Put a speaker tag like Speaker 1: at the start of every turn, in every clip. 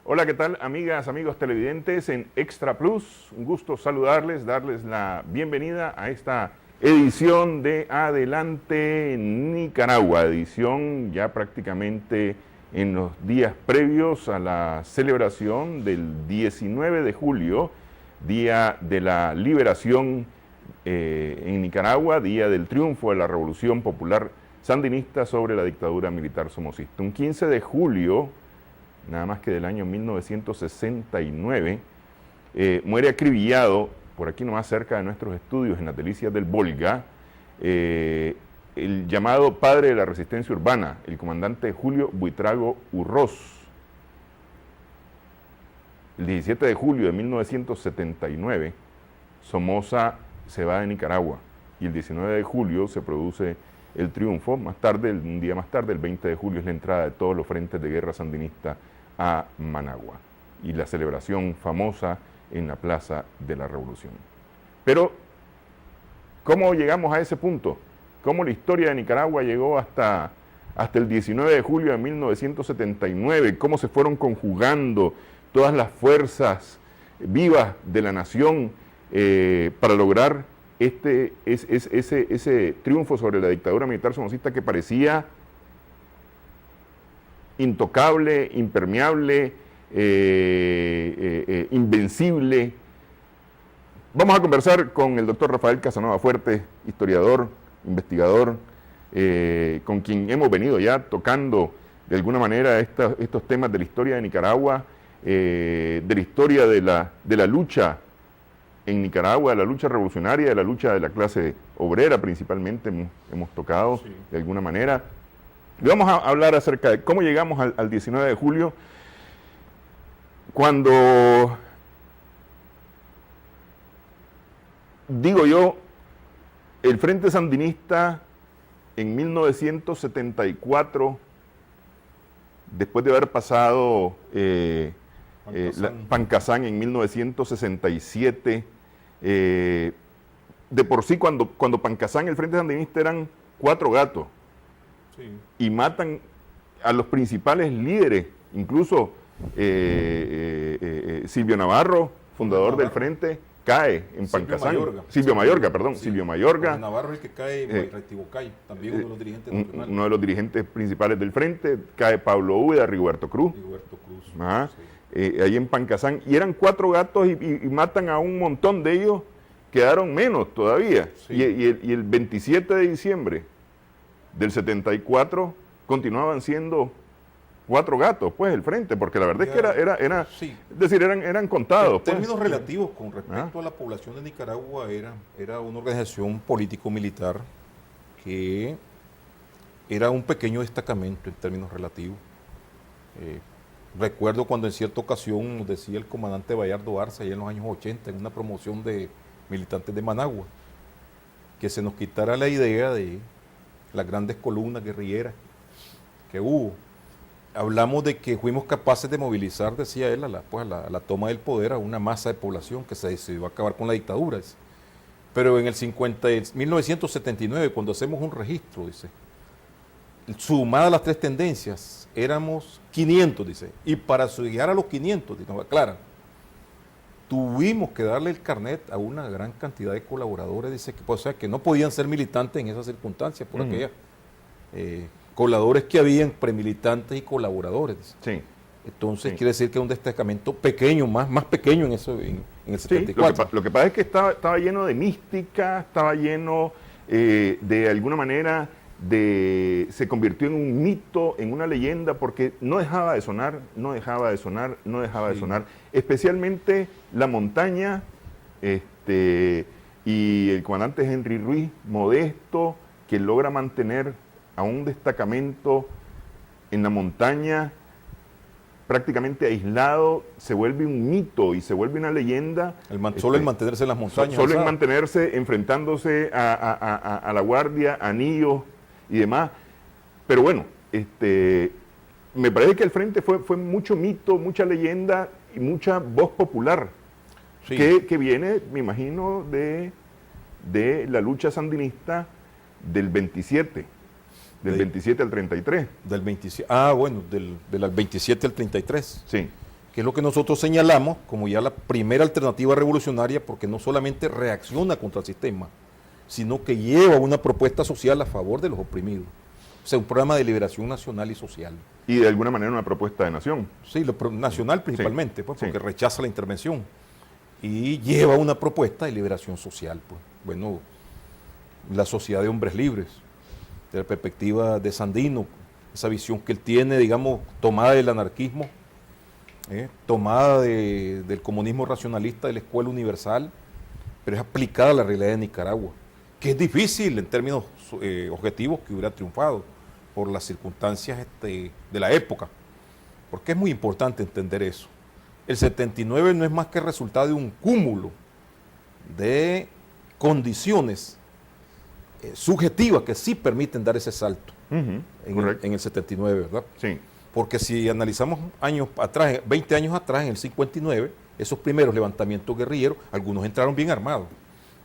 Speaker 1: Hola, ¿qué tal, amigas, amigos televidentes en Extra Plus? Un gusto saludarles, darles la bienvenida a esta edición de Adelante Nicaragua, edición ya prácticamente en los días previos a la celebración del 19 de julio, Día de la Liberación en Nicaragua, Día del Triunfo de la Revolución Popular Sandinista sobre la dictadura militar somocista. Un 15 de julio, nada más que del año 1969, muere acribillado, por aquí nomás cerca de nuestros estudios, en las delicias del Volga, el llamado padre de la resistencia urbana, el comandante Julio Buitrago Urroz. El 17 de julio de 1979, Somoza se va de Nicaragua y el 19 de julio se produce el triunfo. Más tarde, un día más tarde, el 20 de julio, es la entrada de todos los frentes de guerra sandinista a Managua y la celebración famosa en la Plaza de la Revolución. Pero, ¿cómo llegamos a ese punto? ¿Cómo la historia de Nicaragua llegó hasta el 19 de julio de 1979? ¿Cómo se fueron conjugando todas las fuerzas vivas de la nación para lograr ese triunfo sobre la dictadura militar somocista que parecía intocable, impermeable, invencible? Vamos a conversar con el doctor Rafael Casanova Fuerte, historiador, investigador, con quien hemos venido ya tocando de alguna manera estos temas de la historia de Nicaragua, de la historia de la lucha en Nicaragua, de la lucha revolucionaria, de la lucha de la clase obrera principalmente, hemos tocado de alguna manera. Y vamos a hablar acerca de cómo llegamos al 19 de julio, cuando, digo yo, el Frente Sandinista en 1974, después de haber pasado Pancasán en 1967, de por sí cuando Pancasán, el Frente Sandinista, eran 4 gatos, y matan a los principales líderes, incluso Silvio Navarro, fundador del Frente, cae en Pancasán. Silvio Mayorga.
Speaker 2: Navarro es el que cae en Retibocay, también uno de los dirigentes nacionales.
Speaker 1: Uno de los dirigentes principales del Frente, cae Pablo Úbeda, Rigoberto Cruz. Ahí en Pancasán, y eran 4 gatos y matan a un montón de ellos, quedaron menos todavía. Y el 27 de diciembre del 74 continuaban siendo 4 gatos, pues, el Frente, porque la verdad es que es decir, eran contados.
Speaker 2: En términos relativos, con respecto a la población de Nicaragua, era una organización político-militar que era un pequeño destacamento en términos relativos. Recuerdo cuando en cierta ocasión nos decía el comandante Bayardo Arce, allá en los años 80, en una promoción de militantes de Managua, que se nos quitara la idea de las grandes columnas guerrilleras que hubo. Hablamos de que fuimos capaces de movilizar, decía él, a la toma del poder a una masa de población que se decidió acabar con la dictadura. Dice. Pero en el 1979, cuando hacemos un registro, dice, sumadas las 3 tendencias, éramos 500, dice, y para llegar a los 500, nos aclaran, tuvimos que darle el carnet a una gran cantidad de colaboradores, dice, o sea, que no podían ser militantes en esas circunstancias, por aquellas colaboradores que habían, premilitantes y colaboradores. Dice.
Speaker 1: Sí.
Speaker 2: Entonces quiere decir que es un destacamento pequeño, más pequeño en el 74.
Speaker 1: Lo que pasa es que estaba lleno de mística, estaba lleno de alguna manera se convirtió en un mito, en una leyenda, porque no dejaba de sonar, especialmente la montaña, y el comandante Henry Ruiz, modesto, que logra mantener a un destacamento en la montaña prácticamente aislado, se vuelve un mito y se vuelve una leyenda.
Speaker 2: Solo en mantenerse en las montañas.
Speaker 1: Solo en mantenerse, enfrentándose a la Guardia, a Anillo y demás. Pero bueno, me parece que el Frente fue mucho mito, mucha leyenda y mucha voz popular, que viene, me imagino, de la lucha sandinista del 27. Del 27 al 33.
Speaker 2: Del 27, del 27 al 33.
Speaker 1: Sí.
Speaker 2: que es lo que nosotros señalamos como ya la primera alternativa revolucionaria, porque no solamente reacciona contra el sistema, sino que lleva una propuesta social a favor de los oprimidos. O sea, un programa de liberación nacional y social.
Speaker 1: Y de alguna manera una propuesta de nación.
Speaker 2: Sí, nacional principalmente,
Speaker 1: Sí,
Speaker 2: pues,
Speaker 1: sí.
Speaker 2: porque rechaza la intervención. Y lleva una propuesta de liberación social. Pues. Bueno, la sociedad de hombres libres, de la perspectiva de Sandino, esa visión que él tiene, digamos, tomada del anarquismo, tomada del comunismo racionalista de la escuela universal, pero es aplicada a la realidad de Nicaragua, que es difícil en términos objetivos que hubiera triunfado por las circunstancias de la época, porque es muy importante entender eso. El 79 no es más que el resultado de un cúmulo de condiciones subjetivas que sí permiten dar ese salto en el 79, ¿verdad?
Speaker 1: Sí.
Speaker 2: Porque si analizamos años atrás, 20 años atrás, en el 59, esos primeros levantamientos guerrilleros, algunos entraron bien armados.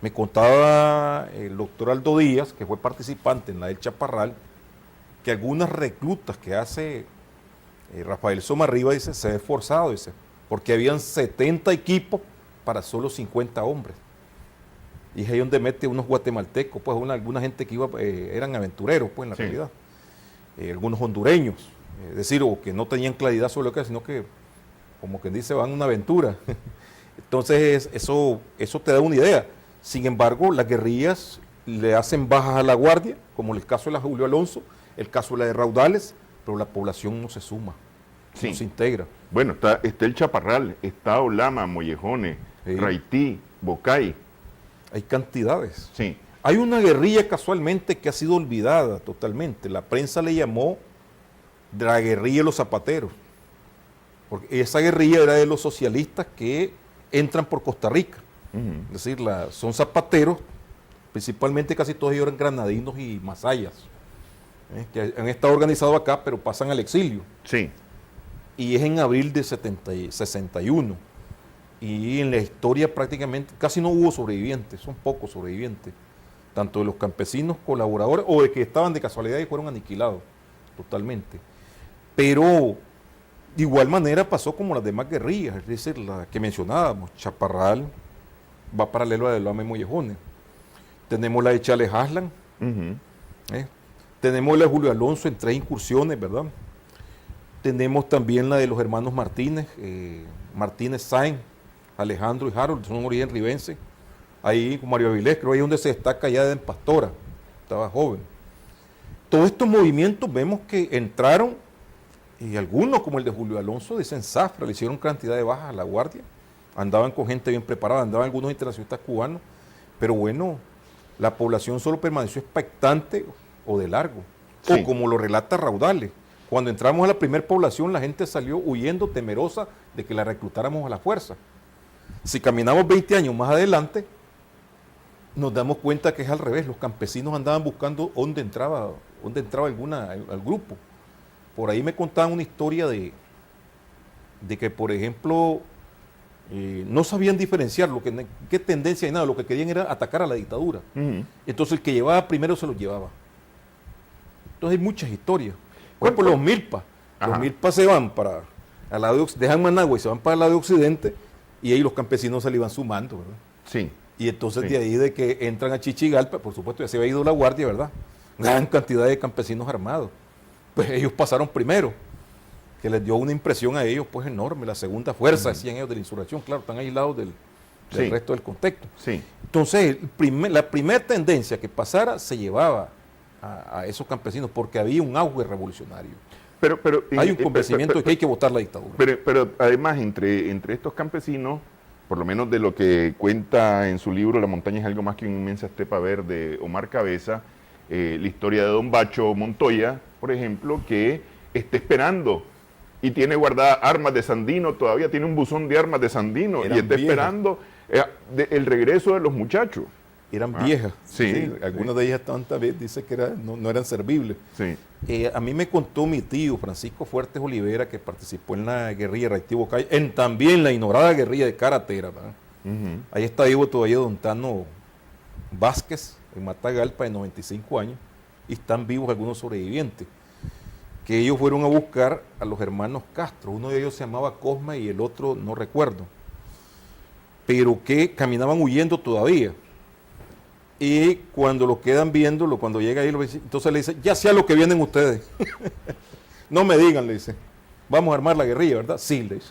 Speaker 2: Me contaba el doctor Aldo Díaz, que fue participante en la del Chaparral, que algunas reclutas que hace Rafael Somarriba, dice, se ha esforzado, dice, porque habían 70 equipos para solo 50 hombres. Y es ahí donde mete unos guatemaltecos, pues alguna gente que iba, eran aventureros, pues en la realidad. Algunos hondureños, es decir, o que no tenían claridad sobre lo que era, sino que, como quien dice, van a una aventura. Entonces, eso te da una idea. Sin embargo, las guerrillas le hacen bajas a la guardia, como el caso de la Julio Alonso, el caso de la de Raudales, pero la población no se suma, no se integra.
Speaker 1: Bueno, está el Chaparral, está Olama, Mollejones, Raití, Bocay.
Speaker 2: Hay cantidades.
Speaker 1: Sí.
Speaker 2: Hay una guerrilla casualmente que ha sido olvidada totalmente. La prensa le llamó de la guerrilla de los zapateros, porque esa guerrilla era de los socialistas que entran por Costa Rica. Es decir, son zapateros, principalmente casi todos ellos eran granadinos y masayas, que han estado organizados acá, pero pasan al exilio.
Speaker 1: Sí.
Speaker 2: Y es en abril de 61. Y en la historia prácticamente casi no hubo sobrevivientes, son pocos sobrevivientes, tanto de los campesinos colaboradores o de que estaban de casualidad y fueron aniquilados totalmente. Pero de igual manera pasó como las demás guerrillas, es decir, la que mencionábamos, Chaparral va paralelo a la de Olama y Mollejones. Tenemos la de Chales Aslan, tenemos la de Julio Alonso en 3 incursiones, ¿verdad? Tenemos también la de los hermanos Martínez, Martínez Sáenz, Alejandro y Harold, son de origen ribense. Ahí con Mario Avilés, creo ahí donde se destaca ya en Pastora, estaba joven. Todos estos movimientos vemos que entraron, y algunos, como el de Julio Alonso, dicen zafra, le hicieron cantidad de bajas a la guardia, andaban con gente bien preparada, andaban algunos internacionalistas cubanos, pero bueno, la población solo permaneció expectante o de largo, o como lo relata Raudales. Cuando entramos a la primera población, la gente salió huyendo, temerosa de que la reclutáramos a la fuerza. Si caminamos 20 años más adelante, nos damos cuenta que es al revés. Los campesinos andaban buscando dónde entraba al grupo. Por ahí me contaban una historia de que, por ejemplo, no sabían diferenciar qué tendencia y nada. Lo que querían era atacar a la dictadura. Entonces el que llevaba primero se los llevaba. Entonces hay muchas historias. Por ejemplo, los milpas. Los milpas se van dejan Managua y se van para el lado de Occidente, y ahí los campesinos se le iban sumando, ¿verdad?
Speaker 1: Sí.
Speaker 2: Y entonces de ahí de que entran a Chichigalpa, por supuesto ya se había ido la guardia, ¿verdad? Gran cantidad de campesinos armados. Pues ellos pasaron primero, que les dio una impresión a ellos pues enorme, la segunda fuerza, decían ellos, de la insurrección, claro, están aislados del resto del contexto.
Speaker 1: Sí.
Speaker 2: Entonces, la primera tendencia que pasara se llevaba a esos campesinos porque había un auge revolucionario.
Speaker 1: Pero
Speaker 2: hay un convencimiento de que hay que votar la dictadura.
Speaker 1: Pero además, entre estos campesinos, por lo menos de lo que cuenta en su libro La montaña es algo más que una inmensa estepa verde, Omar Cabeza, la historia de don Bacho Montoya, por ejemplo, que está esperando y tiene guardadas armas de Sandino, todavía tiene un buzón de armas de Sandino, y está esperando el regreso de los muchachos.
Speaker 2: Eran viejas.
Speaker 1: Sí,
Speaker 2: algunas de ellas estaban también, dice que no eran servibles.
Speaker 1: Sí.
Speaker 2: A mí me contó mi tío, Francisco Fuertes Olivera, que participó en la guerrilla de Raití Bocay, también la ignorada guerrilla de Caratera. Ahí está vivo todavía don Tano Vázquez, en Matagalpa, de 95 años, y están vivos algunos sobrevivientes, que ellos fueron a buscar a los hermanos Castro. Uno de ellos se llamaba Cosme y el otro no recuerdo, pero que caminaban huyendo todavía. Y cuando lo quedan viéndolo, cuando llega ahí, entonces le dice, ya sea lo que vienen ustedes. No me digan, le dice, vamos a armar la guerrilla, ¿verdad? Sí, le dice.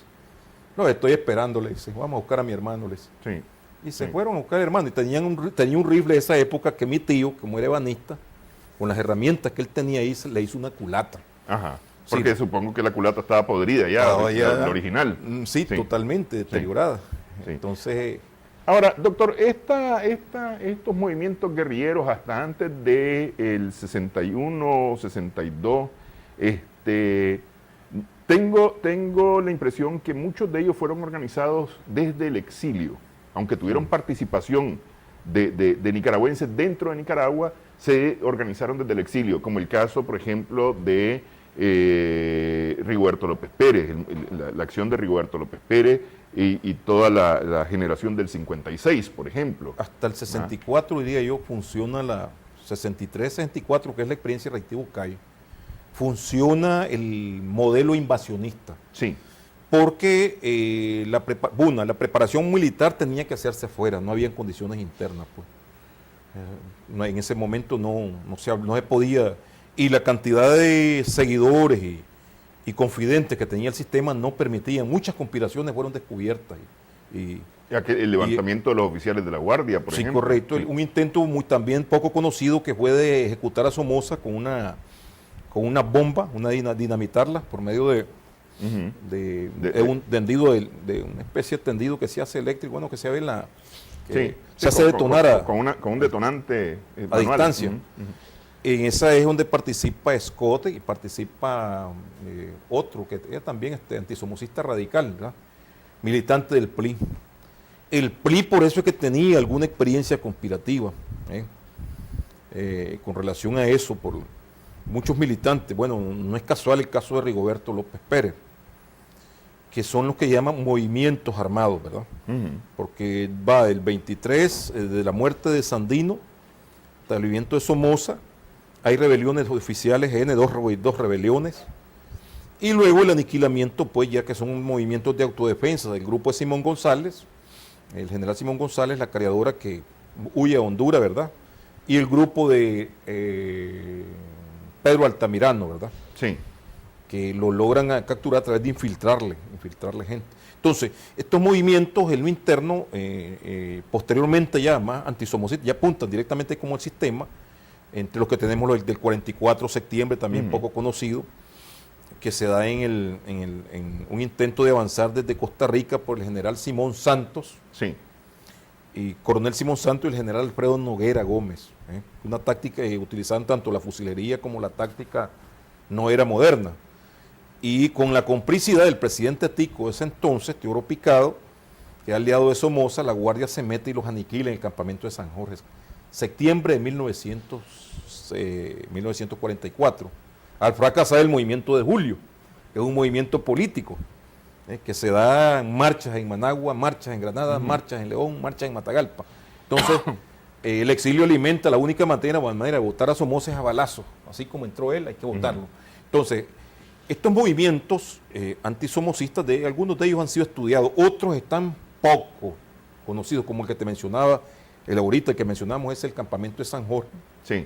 Speaker 2: No, estoy esperando, le dice, vamos a buscar a mi hermano, le dice.
Speaker 1: Sí.
Speaker 2: Y se fueron a buscar al hermano. Y tenía un rifle de esa época que mi tío, como era ebanista, con las herramientas que él tenía ahí, le hizo una culata.
Speaker 1: Ajá. Porque sí, supongo que la culata estaba podrida ya, la original.
Speaker 2: Sí, totalmente deteriorada.
Speaker 1: Sí.
Speaker 2: Entonces...
Speaker 1: Ahora, doctor, estos movimientos guerrilleros hasta antes del 61, 62, tengo la impresión que muchos de ellos fueron organizados desde el exilio, aunque tuvieron participación de nicaragüenses dentro de Nicaragua, se organizaron desde el exilio, como el caso, por ejemplo, de Rigoberto López Pérez, la acción de Rigoberto López Pérez y toda la generación del 56, por ejemplo.
Speaker 2: Hasta el 64, diría yo, funciona la 63, 64, que es la experiencia de Reactivo Calle. Funciona el modelo invasionista.
Speaker 1: Sí.
Speaker 2: Porque la preparación militar tenía que hacerse afuera, no había condiciones internas. Pues. En ese momento no se podía, y la cantidad de seguidores y confidentes que tenía el sistema no permitían, muchas conspiraciones fueron descubiertas.
Speaker 1: El levantamiento de los oficiales de la Guardia, por ejemplo.
Speaker 2: Sí, correcto. Un intento también poco conocido que fue de ejecutar a Somoza con una bomba, dinamitarla por medio de una especie de tendido que se hace eléctrico, bueno, que se ve se hace detonar
Speaker 1: con un detonante
Speaker 2: a distancia. En esa es donde participa Scott y participa otro que es también antisomocista radical, ¿verdad? Militante del PLI. El PLI por eso es que tenía alguna experiencia conspirativa con relación a eso, por muchos militantes. Bueno, no es casual el caso de Rigoberto López Pérez, que son los que llaman movimientos armados, ¿verdad? Porque va del 23, de la muerte de Sandino, hasta el movimiento de Somoza, hay rebeliones oficiales, dos rebeliones, y luego el aniquilamiento, pues ya que son movimientos de autodefensa del grupo de Simón González, el general Simón González, la cargadora que huye a Honduras, ¿verdad? Y el grupo de Pedro Altamirano, ¿verdad?
Speaker 1: Sí.
Speaker 2: Que lo logran capturar a través de infiltrarle gente. Entonces, estos movimientos en lo interno, posteriormente ya más antisomocistas, ya apuntan directamente como el sistema, entre los que tenemos el del 44 de septiembre, también poco conocido, que se da en un intento de avanzar desde Costa Rica por el general Simón Santos,
Speaker 1: sí,
Speaker 2: y coronel Simón Santos y el general Alfredo Noguera Gómez. Una táctica que utilizaban tanto la fusilería como la táctica no era moderna. Y con la complicidad del presidente tico de ese entonces, Teodoro Picado, que es aliado de Somoza, la Guardia se mete y los aniquila en el campamento de San Jorge. Septiembre de 1944, al fracasar el movimiento de Julio, que es un movimiento político, que se da marchas en Managua, marchas en Granada, marchas en León, marchas en Matagalpa. Entonces, el exilio alimenta la única manera de votar a Somoza es a balazos, así como entró él, hay que votarlo. Entonces, estos movimientos antisomocistas, algunos de ellos han sido estudiados, otros están poco conocidos, como el que te mencionaba, el ahorita que mencionamos es el campamento de San Jorge.
Speaker 1: Sí.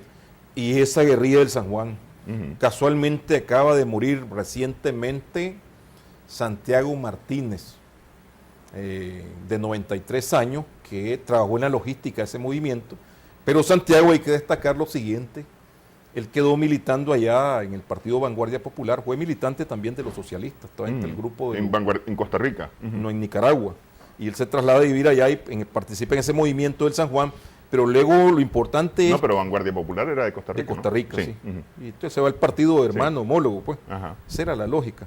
Speaker 2: Y esa guerrilla del San Juan. Casualmente acaba de morir recientemente Santiago Martínez, de 93 años, que trabajó en la logística de ese movimiento. Pero Santiago, hay que destacar lo siguiente, él quedó militando allá en el Partido Vanguardia Popular, fue militante también de los socialistas, estaba entre el grupo de...
Speaker 1: En Costa Rica.
Speaker 2: No, en Nicaragua. Y él se traslada a vivir allá y participa en ese movimiento del San Juan, pero luego lo importante es...
Speaker 1: No, pero Vanguardia Popular era de Costa Rica.
Speaker 2: De Costa Rica,
Speaker 1: ¿no?
Speaker 2: sí. Y entonces se va al partido hermano, homólogo, pues. Ajá. Esa era la lógica.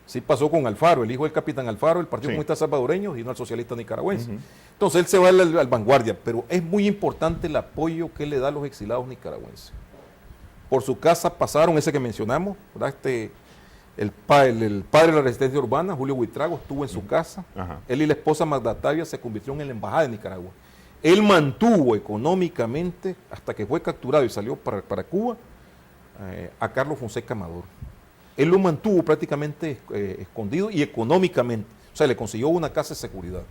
Speaker 2: Sí pasó con Alfaro, el hijo del capitán Alfaro, el Partido Comunista Salvadoreño, y no al socialista nicaragüense. Entonces él se va al Vanguardia, pero es muy importante el apoyo que le da a los exilados nicaragüenses. Por su casa pasaron, ese que mencionamos, ¿verdad? El padre de la resistencia urbana, Julio Buitrago, estuvo en su casa. Ajá. Él y la esposa Magda Tavia se convirtieron en la embajada de Nicaragua. Él mantuvo económicamente, hasta que fue capturado y salió para Cuba, a Carlos Fonseca Amador. él lo mantuvo prácticamente escondido y económicamente. O sea, le consiguió una casa de seguridad.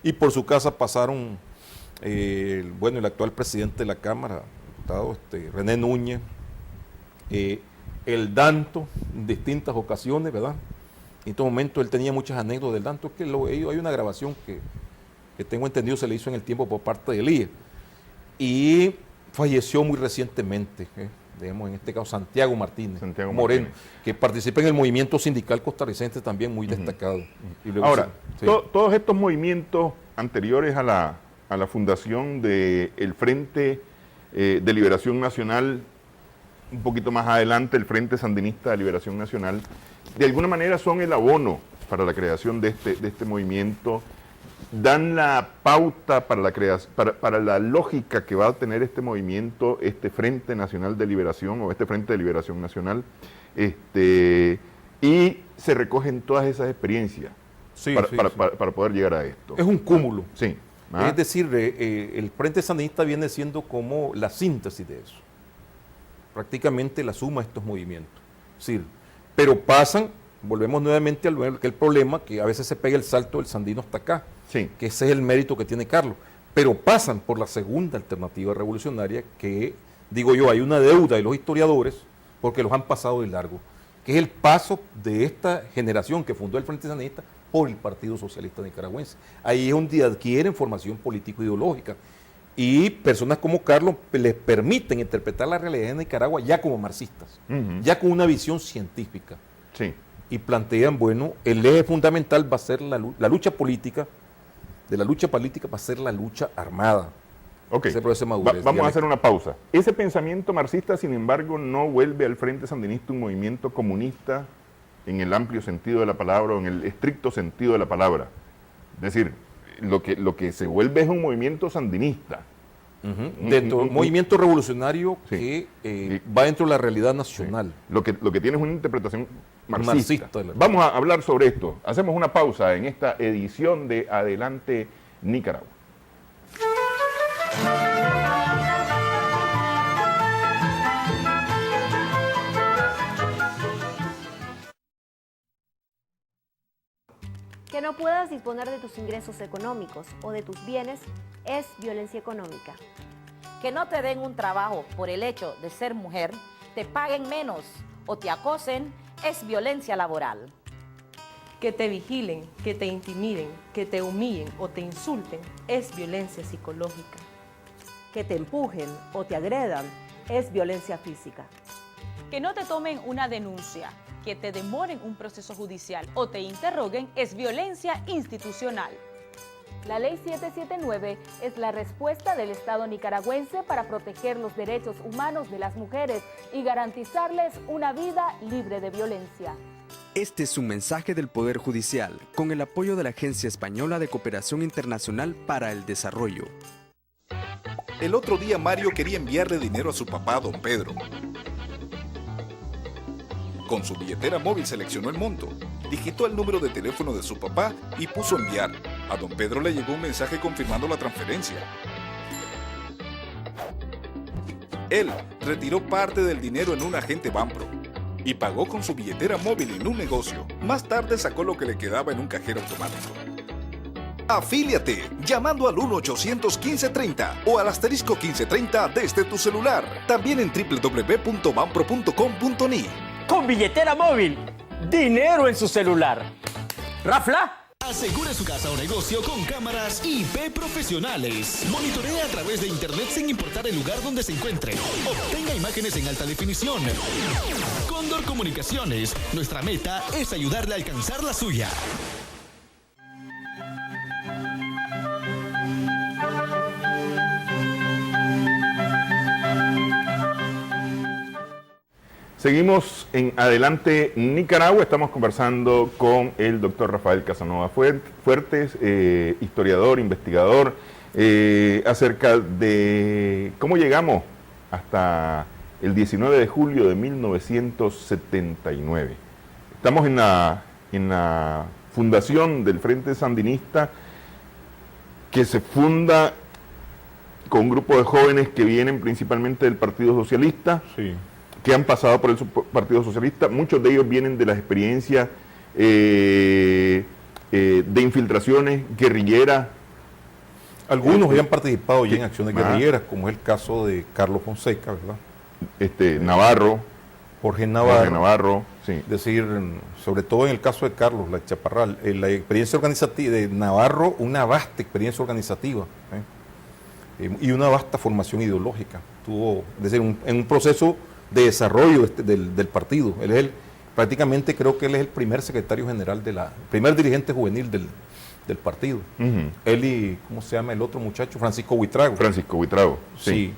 Speaker 2: Y por su casa pasaron, el actual presidente de la Cámara, diputado René Núñez, el Danto, en distintas ocasiones, ¿verdad? En estos momentos él tenía muchas anécdotas del Danto, que hay una grabación que tengo entendido se le hizo en el tiempo por parte de Elías. Y falleció muy recientemente, digamos, en este caso Santiago Martínez Moreno, que participa en el movimiento sindical costarricense también muy destacado. Y luego
Speaker 1: ahora, todos estos movimientos anteriores a la fundación del Frente de Liberación Nacional, un poquito más adelante el Frente Sandinista de Liberación Nacional, de alguna manera son el abono para la creación de este movimiento, dan la pauta para la creación, para la lógica que va a tener este movimiento, este Frente Nacional de Liberación o este Frente de Liberación Nacional, y se recogen todas esas experiencias para poder llegar a esto.
Speaker 2: Es un cúmulo.
Speaker 1: Sí.
Speaker 2: Es decir, el Frente Sandinista viene siendo como la síntesis de eso. Prácticamente la suma de estos movimientos. Sí, pero pasan, volvemos nuevamente al problema, que a veces se pega el salto del sandino hasta acá, que ese es el mérito que tiene Carlos, pero pasan por la segunda alternativa revolucionaria que, digo yo, hay una deuda de los historiadores porque los han pasado de largo, que es el paso de esta generación que fundó el Frente Sandinista por el Partido Socialista Nicaragüense. Ahí es donde adquieren formación político-ideológica. Y personas como Carlos les permiten interpretar la realidad de Nicaragua ya como marxistas, ya con una visión científica.
Speaker 1: Sí.
Speaker 2: Y plantean, bueno, el eje fundamental va a ser la lucha política, de la lucha política va a ser la lucha armada.
Speaker 1: Ok,
Speaker 2: madurez,
Speaker 1: vamos a hacer una pausa. Ese pensamiento marxista, sin embargo, no vuelve al Frente Sandinista un movimiento comunista en el amplio sentido de la palabra o en el estricto sentido de la palabra. Es decir, lo que se vuelve es un movimiento sandinista.
Speaker 2: Dentro de un movimiento revolucionario que va dentro de la realidad nacional.
Speaker 1: Lo que tiene es una interpretación marxista. Vamos a hablar sobre esto. Hacemos una pausa en esta edición de Adelante Nicaragua.
Speaker 3: Que no puedas disponer de tus ingresos económicos o de tus bienes es violencia económica.
Speaker 4: Que no te den un trabajo por el hecho de ser mujer, te paguen menos o te acosen es violencia laboral.
Speaker 5: Que te vigilen, que te intimiden, que te humillen o te insulten es violencia psicológica.
Speaker 6: Que te empujen o te agredan es violencia física.
Speaker 7: Que no te tomen una denuncia, que te demoren un proceso judicial o te interroguen es violencia institucional.
Speaker 8: La Ley 779 es la respuesta del Estado nicaragüense para proteger los derechos humanos de las mujeres y garantizarles una vida libre de violencia.
Speaker 9: Este es un mensaje del Poder Judicial, con el apoyo de la Agencia Española de Cooperación Internacional para el Desarrollo.
Speaker 10: El otro día Mario quería enviarle dinero a su papá, don Pedro. Con su billetera móvil seleccionó el monto, digitó el número de teléfono de su papá y puso enviar. A don Pedro le llegó un mensaje confirmando la transferencia. Él retiró parte del dinero en un agente Banpro y pagó con su billetera móvil en un negocio. Más tarde sacó lo que le quedaba en un cajero automático. Afíliate llamando al 1-800-1530 o al asterisco 1530 desde tu celular. También en www.banpro.com.ni.
Speaker 11: Con billetera móvil, dinero en su celular. ¿Rafla?
Speaker 12: Asegure su casa o negocio con cámaras IP profesionales. Monitorea a través de internet sin importar el lugar donde se encuentre. Obtenga imágenes en alta definición. Cóndor Comunicaciones. Nuestra meta es ayudarle a alcanzar la suya.
Speaker 1: Seguimos en Adelante Nicaragua, estamos conversando con el doctor Rafael Casanova Fuertes, historiador, investigador, acerca de cómo llegamos hasta el 19 de julio de 1979. Estamos en la fundación del Frente Sandinista, que se funda con un grupo de jóvenes que vienen principalmente del Partido Socialista.
Speaker 2: Sí.
Speaker 1: que han pasado por el Partido Socialista. Muchos de ellos vienen de las experiencias de infiltraciones guerrilleras.
Speaker 2: Algunos habían participado ya en acciones guerrilleras, como es el caso de Carlos Fonseca, ¿verdad?
Speaker 1: Navarro.
Speaker 2: Jorge Navarro.
Speaker 1: Navarro, sí.
Speaker 2: Es decir, sobre todo en el caso de Carlos, la Chaparral, la experiencia organizativa de Navarro, una vasta experiencia organizativa y una vasta formación ideológica. Tuvo, es decir, en un proceso de desarrollo del partido. Él es prácticamente creo que él es el primer secretario general, primer dirigente juvenil del partido. Él y, ¿cómo se llama el otro muchacho? Francisco Buitrago.
Speaker 1: Francisco Buitrago, sí.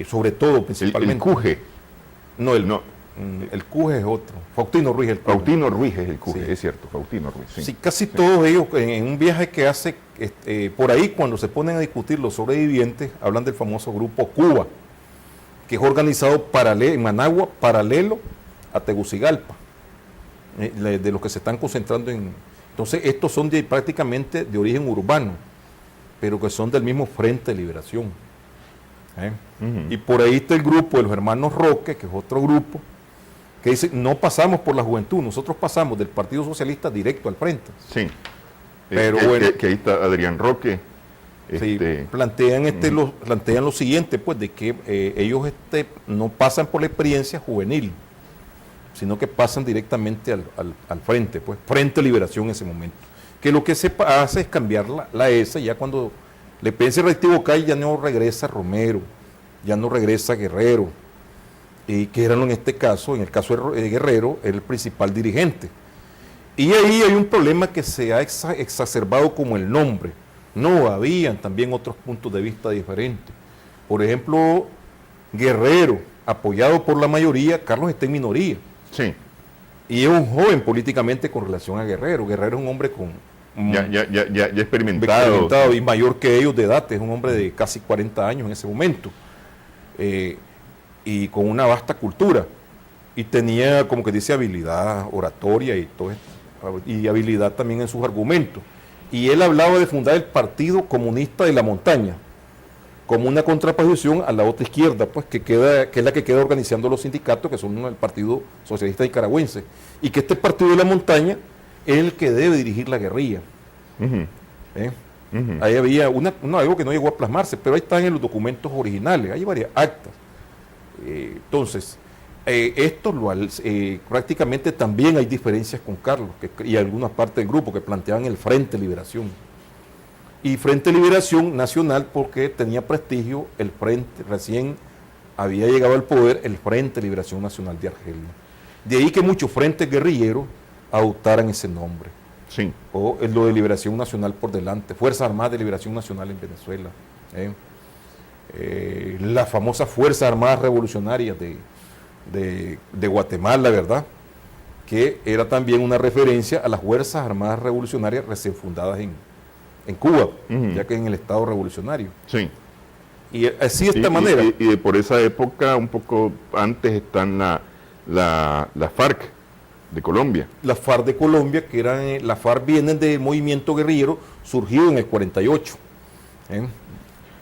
Speaker 2: Sobre todo, principalmente.
Speaker 1: El Cuje.
Speaker 2: No, el Cuje es otro. Faustino Ruiz es el Cuje.
Speaker 1: Faustino Ruiz es el Cuje, sí. Es cierto, Faustino Ruiz. Sí,
Speaker 2: sí, casi todos ellos, en un viaje que hace, por ahí cuando se ponen a discutir los sobrevivientes, hablan del famoso grupo Cuba, que es organizado en Managua, paralelo a Tegucigalpa, de los que se están concentrando en... Entonces, estos son prácticamente de origen urbano, pero que son del mismo Frente de Liberación. Y por ahí está el grupo de los hermanos Roque, que es otro grupo, que dice, no pasamos por la juventud, nosotros pasamos del Partido Socialista directo al frente.
Speaker 1: Sí,
Speaker 2: pero bueno,
Speaker 1: que ahí está Adrián Roque.
Speaker 2: Sí, plantean lo siguiente, pues, de que ellos no pasan por la experiencia juvenil, sino que pasan directamente al frente, pues, Frente de Liberación en ese momento. Que lo que se hace es cambiar la S, ya cuando le pense reactivo CAI ya no regresa Romero, ya no regresa Guerrero, y que eran en este caso, en el caso de Guerrero, el principal dirigente. Y ahí hay un problema que se ha exacerbado como el nombre. No, habían también otros puntos de vista diferentes. Por ejemplo, Guerrero, apoyado por la mayoría, Carlos está en minoría.
Speaker 1: Sí.
Speaker 2: Y es un joven políticamente con relación a Guerrero. Guerrero es un hombre con...
Speaker 1: Ya experimentado.
Speaker 2: Y mayor que ellos de edad, es un hombre de casi 40 años en ese momento. Y con una vasta cultura. Y tenía, como que dice, habilidad oratoria y todo esto. Y habilidad también en sus argumentos. Y él hablaba de fundar el Partido Comunista de la Montaña, como una contraposición a la otra izquierda, pues que es la que queda organizando los sindicatos, que son el Partido Socialista Nicaragüense, y que este Partido de la Montaña es el que debe dirigir la guerrilla. Ahí había algo que no llegó a plasmarse, pero ahí están en los documentos originales, hay varias actas. Entonces, esto prácticamente también hay diferencias con Carlos y algunas partes del grupo que planteaban el Frente de Liberación. Y Frente de Liberación Nacional porque tenía prestigio el Frente, recién había llegado al poder el Frente de Liberación Nacional de Argelia. De ahí que muchos frentes guerrilleros adoptaran ese nombre.
Speaker 1: Sí.
Speaker 2: O lo de Liberación Nacional por delante, Fuerzas Armadas de Liberación Nacional en Venezuela. Las famosas Fuerzas Armadas Revolucionarias de Guatemala, ¿verdad? Que era también una referencia a las Fuerzas Armadas Revolucionarias recién fundadas en Cuba, ya que en el Estado Revolucionario.
Speaker 1: Sí.
Speaker 2: Y así de esta manera.
Speaker 1: Y por esa época, un poco antes, están la FARC de Colombia.
Speaker 2: La FARC de Colombia, que eran, la FARC vienen del movimiento guerrillero surgido en el 48,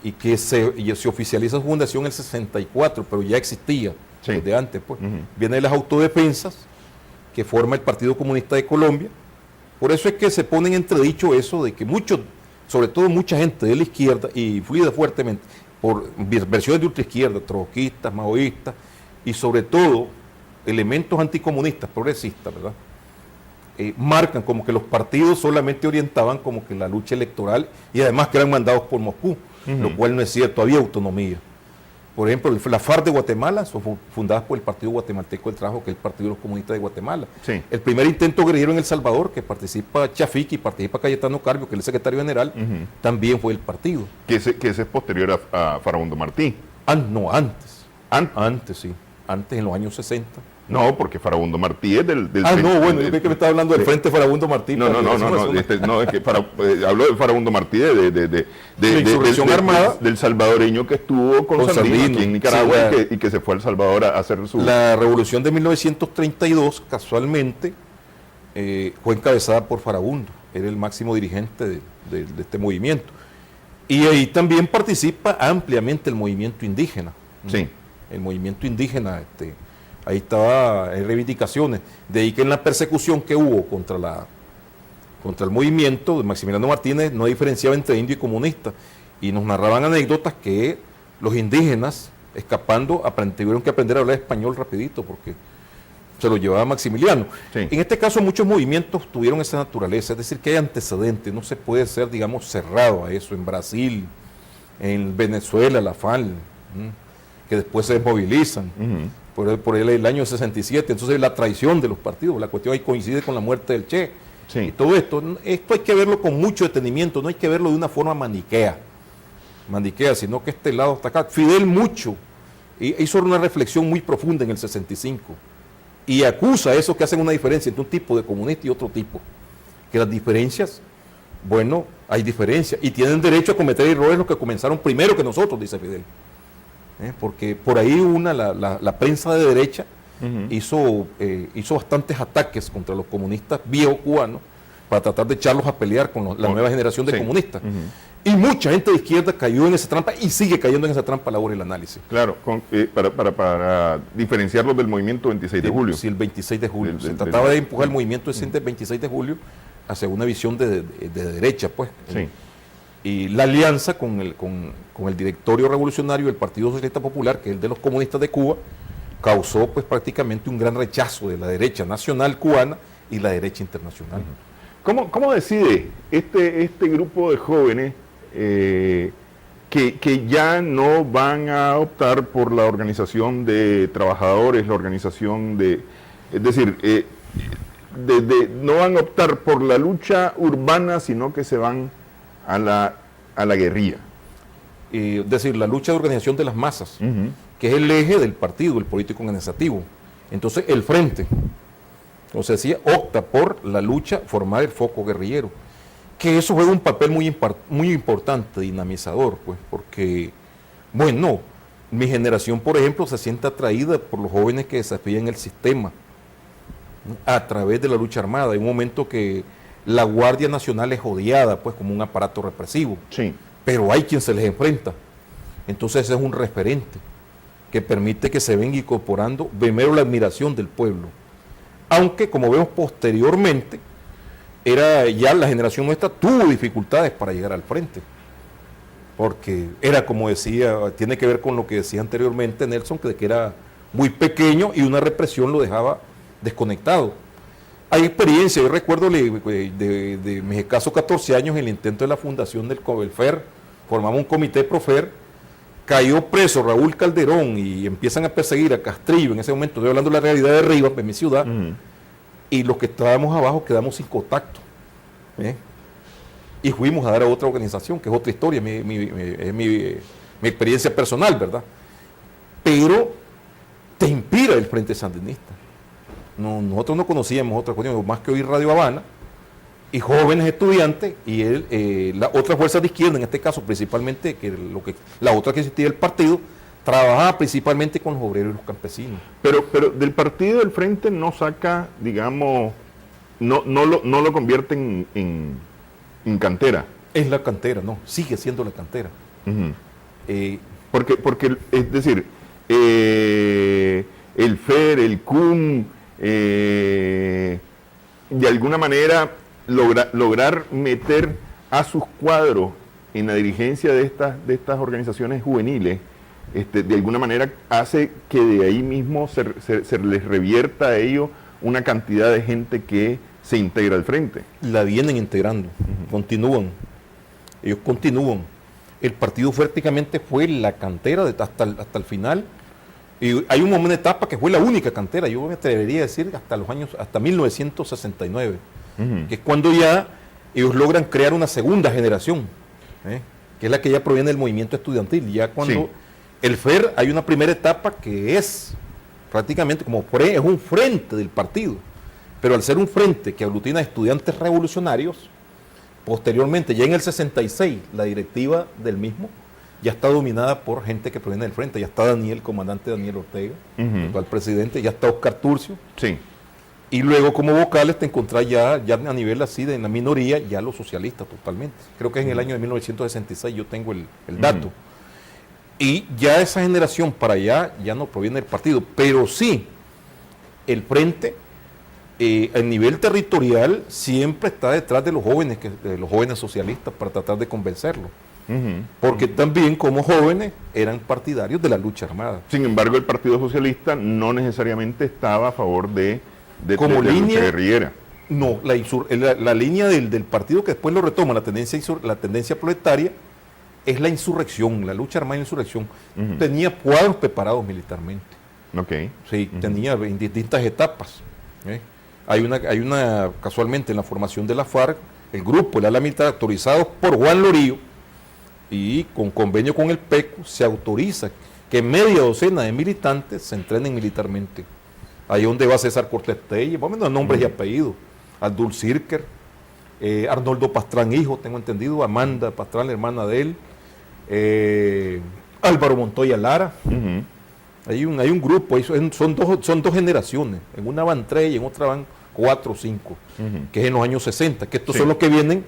Speaker 2: y que se oficializa su fundación en el 64, pero ya existía desde antes, pues. Viene de las autodefensas, que forma el Partido Comunista de Colombia. Por eso es que se pone en entredicho eso de que muchos, sobre todo mucha gente de la izquierda, y fluida fuertemente por versiones de ultraizquierda, trotskistas, maoístas, y sobre todo elementos anticomunistas, progresistas, ¿verdad? Marcan como que los partidos solamente orientaban como que la lucha electoral y además que eran mandados por Moscú, lo cual no es cierto, había autonomía. Por ejemplo, la FARC de Guatemala son fundadas por el Partido Guatemalteco del Trabajo, que es el Partido de los Comunistas de Guatemala.
Speaker 1: Sí.
Speaker 2: El primer intento guerrillero en El Salvador, que participa Chafik y participa Cayetano Carbio, que es el secretario general, también fue el partido.
Speaker 1: Que ese es posterior a Farabundo Martí.
Speaker 2: No, antes. Antes, sí. Antes, en los años 60.
Speaker 1: No, porque Farabundo Martí es del
Speaker 2: no, bueno, yo creo que me estaba hablando del Frente Farabundo Martí.
Speaker 1: No, es que hablo de Farabundo Martí, de
Speaker 2: insurrección armada
Speaker 1: del salvadoreño que estuvo con Sandino aquí en Nicaragua,
Speaker 2: sí,
Speaker 1: y que se fue a El Salvador a hacer su...
Speaker 2: La revolución de 1932, casualmente, fue encabezada por Farabundo, era el máximo dirigente de este movimiento. Y ahí también participa ampliamente el movimiento indígena.
Speaker 1: Sí.
Speaker 2: El movimiento indígena Ahí estaba, hay reivindicaciones. De ahí que en la persecución que hubo contra el movimiento de Maximiliano Martínez no diferenciaba entre indio y comunista. Y nos narraban anécdotas que los indígenas, escapando, tuvieron que aprender a hablar español rapidito porque se lo llevaba Maximiliano. Sí. En este caso muchos movimientos tuvieron esa naturaleza, es decir, que hay antecedentes, no se puede ser, digamos, cerrado a eso. En Brasil, en Venezuela, la FAL, que después se desmovilizan. Por el año 67, entonces la traición de los partidos, la cuestión ahí coincide con la muerte del Che. Sí. Y todo esto hay que verlo con mucho detenimiento, no hay que verlo de una forma maniquea, sino que este lado está acá. Fidel hizo una reflexión muy profunda en el 65 y acusa a esos que hacen una diferencia entre un tipo de comunista y otro tipo, que las diferencias, bueno, hay diferencias y tienen derecho a cometer errores los que comenzaron primero que nosotros, dice Fidel. Porque por ahí la prensa de derecha hizo bastantes ataques contra los comunistas viejos cubanos para tratar de echarlos a pelear con la nueva generación de comunistas. Y mucha gente de izquierda cayó en esa trampa y sigue cayendo en esa trampa a la hora del análisis.
Speaker 1: Claro, para diferenciarlos del movimiento 26 de julio.
Speaker 2: Sí, el 26 de julio. Se trataba de empujar el movimiento del 26 de julio hacia una visión de derecha, pues.
Speaker 1: Sí.
Speaker 2: Y la alianza con el directorio revolucionario del Partido Socialista Popular, que es el de los comunistas de Cuba, causó pues prácticamente un gran rechazo de la derecha nacional cubana y la derecha internacional.
Speaker 1: ¿Cómo decide este grupo de jóvenes que ya no van a optar por la organización de trabajadores, la organización es decir, no van a optar por la lucha urbana, sino que se van a la guerrilla?
Speaker 2: Es decir, la lucha de organización de las masas, que es el eje del partido, el político organizativo. Entonces, el frente, como se decía, opta por la lucha, formar el foco guerrillero, que eso juega un papel muy importante, dinamizador, pues, porque, bueno, mi generación, por ejemplo, se siente atraída por los jóvenes que desafían el sistema, ¿no?, a través de la lucha armada. Hay un momento que la Guardia Nacional es odiada, pues, como un aparato represivo.
Speaker 1: Sí.
Speaker 2: Pero hay quien se les enfrenta. Entonces ese es un referente que permite que se venga incorporando primero la admiración del pueblo. Aunque, como vemos posteriormente, ya la generación nuestra tuvo dificultades para llegar al frente. Porque era, como decía, tiene que ver con lo que decía anteriormente Nelson, que era muy pequeño y una represión lo dejaba desconectado. Hay experiencia, yo recuerdo de mis escasos 14 años en el intento de la fundación del FER, formamos un comité ProFER, cayó preso Raúl Calderón y empiezan a perseguir a Castrillo, en ese momento estoy hablando de la realidad de Rivas, en mi ciudad, y los que estábamos abajo quedamos sin contacto, y fuimos a dar a otra organización, que es otra historia, mi experiencia personal, ¿verdad? Pero te inspira el Frente Sandinista. No, nosotros no conocíamos otra cuestión más que oír Radio Habana y jóvenes estudiantes y la otra fuerza de izquierda, en este caso principalmente, la otra que existía del partido, trabajaba principalmente con los obreros y los campesinos.
Speaker 1: Pero del partido del Frente no saca, digamos, no lo convierte en cantera.
Speaker 2: Es la cantera, no, sigue siendo la cantera.
Speaker 1: Porque es decir, el FER, el CUM, de alguna manera lograr meter a sus cuadros en la dirigencia de estas organizaciones juveniles, de alguna manera hace que de ahí mismo se les revierta a ellos una cantidad de gente que se integra al frente.
Speaker 2: La vienen integrando, ellos continúan. El partido prácticamente fue la cantera hasta el final. Y hay una etapa que fue la única cantera, yo me atrevería a decir hasta 1969, que es cuando ya ellos logran crear una segunda generación, que es la que ya proviene del movimiento estudiantil. Ya cuando el FER hay una primera etapa que es prácticamente es un frente del partido, pero al ser un frente que aglutina a estudiantes revolucionarios, posteriormente, ya en el 66, la directiva del mismo ya está dominada por gente que proviene del frente. Ya está el comandante Daniel Ortega, el actual presidente, ya está Oscar Turcio.
Speaker 1: Sí.
Speaker 2: Y luego como vocales te encontrás ya a nivel así de en la minoría, ya los socialistas totalmente. Creo que es en el año de 1966, yo tengo el dato. Y ya esa generación para allá ya no proviene del partido, pero sí el frente a nivel territorial siempre está detrás de los jóvenes socialistas para tratar de convencerlos. Porque también como jóvenes eran partidarios de la lucha armada.
Speaker 1: Sin embargo, el Partido Socialista no necesariamente estaba a favor de
Speaker 2: como
Speaker 1: la
Speaker 2: línea
Speaker 1: lucha guerrillera.
Speaker 2: No, la línea del partido que después lo retoma, la tendencia proletaria, es la insurrección, la lucha armada y la insurrección. Tenía cuadros preparados militarmente.
Speaker 1: Okay.
Speaker 2: Sí, tenía en distintas etapas. Hay una, casualmente en la formación de la FARC, el grupo, el ala militar, autorizado por Juan Lorío, y con convenio con el PECO, se autoriza que media docena de militantes se entrenen militarmente. Ahí donde va César Cortés Telles, vamos a nombres y apellidos, Abdul Sirker, Arnoldo Pastrán, hijo, tengo entendido, Amanda Pastrán, la hermana de él, Álvaro Montoya Lara. Hay un grupo, son dos generaciones, en una van 3 y en otra van 4 o 5, que es en los años 60, que estos son los que vienen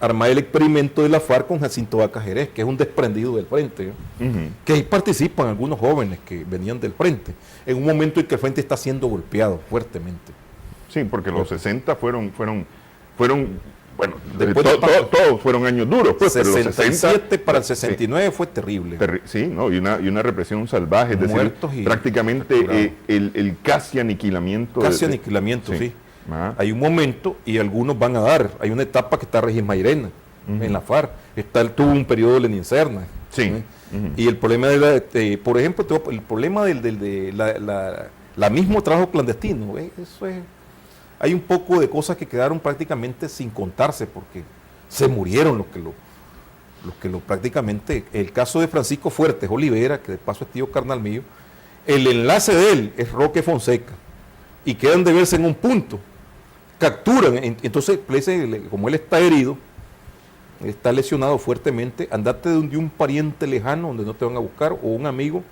Speaker 2: a armar el experimento de la FARC con Jacinto Vaca Jerez, que es un desprendido del frente, que ahí participan algunos jóvenes que venían del frente, en un momento en que el frente está siendo golpeado fuertemente.
Speaker 1: Sí, porque los 60 fueron bueno,
Speaker 2: después
Speaker 1: todos fueron años duros, pues,
Speaker 2: 67
Speaker 1: pero los 60,
Speaker 2: para el 69 fue terrible.
Speaker 1: Sí, ¿no? y una represión salvaje, es decir, prácticamente el casi aniquilamiento.
Speaker 2: Aniquilamiento, sí. Hay un momento y algunos van a dar, hay una etapa que está Regis Mairena en la FARC, tuvo un periodo de Lenin Serna.
Speaker 1: Sí.
Speaker 2: Y el problema por ejemplo, el problema de la mismo trabajo clandestino, eso es. Hay un poco de cosas que quedaron prácticamente sin contarse porque se murieron los que prácticamente, el caso de Francisco Fuertes Olivera, que de paso es tío carnal mío, el enlace de él es Roque Fonseca y quedan de verse en un punto, capturan, entonces como él está herido, está lesionado fuertemente, andate de un pariente lejano donde no te van a buscar o un amigo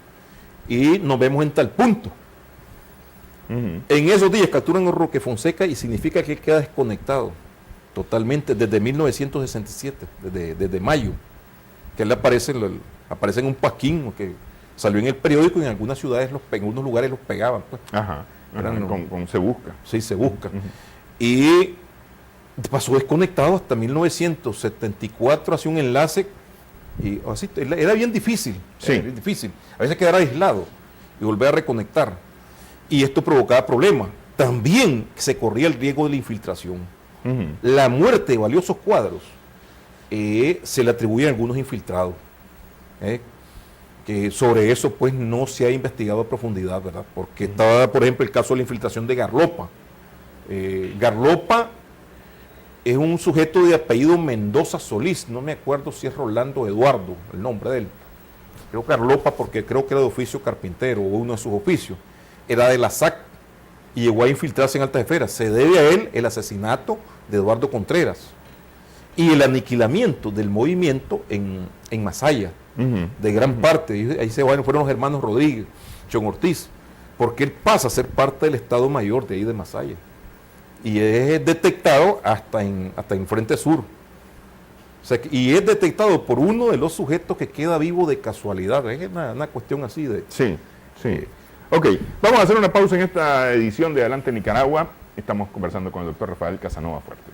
Speaker 2: y nos vemos en tal punto. En esos días capturan a Roque Fonseca y significa que él queda desconectado totalmente desde 1967, desde mayo, que él aparece en un pasquín que salió en el periódico y en algunas ciudades, en algunos lugares los pegaban. Pues.
Speaker 1: Con Se Busca.
Speaker 2: Sí, Se Busca. Y pasó desconectado hasta 1974, hacía un enlace y así, era bien difícil, era bien difícil. A veces quedar aislado y volver a reconectar. Y esto provocaba problemas. También se corría el riesgo de la infiltración. La muerte de valiosos cuadros se le atribuye a algunos infiltrados. Que sobre eso pues no se ha investigado a profundidad, ¿verdad? Porque estaba, por ejemplo, el caso de la infiltración de Garlopa. Garlopa es un sujeto de apellido Mendoza Solís, no me acuerdo si es Rolando Eduardo, el nombre de él. Creo Garlopa porque creo que era de oficio carpintero o uno de sus oficios. Era de la SAC y llegó a infiltrarse en Altas Esferas. Se debe a él el asesinato de Eduardo Contreras y el aniquilamiento del movimiento en Masaya, de gran parte. Ahí fueron los hermanos Rodríguez, Chon Ortiz, porque él pasa a ser parte del Estado Mayor de ahí de Masaya. Y es detectado hasta en Frente Sur. O sea, y es detectado por uno de los sujetos que queda vivo de casualidad. Es una cuestión así de...
Speaker 1: Sí. Ok, vamos a hacer una pausa en esta edición de Adelante Nicaragua. Estamos conversando con el doctor Rafael Casanova Fuertes.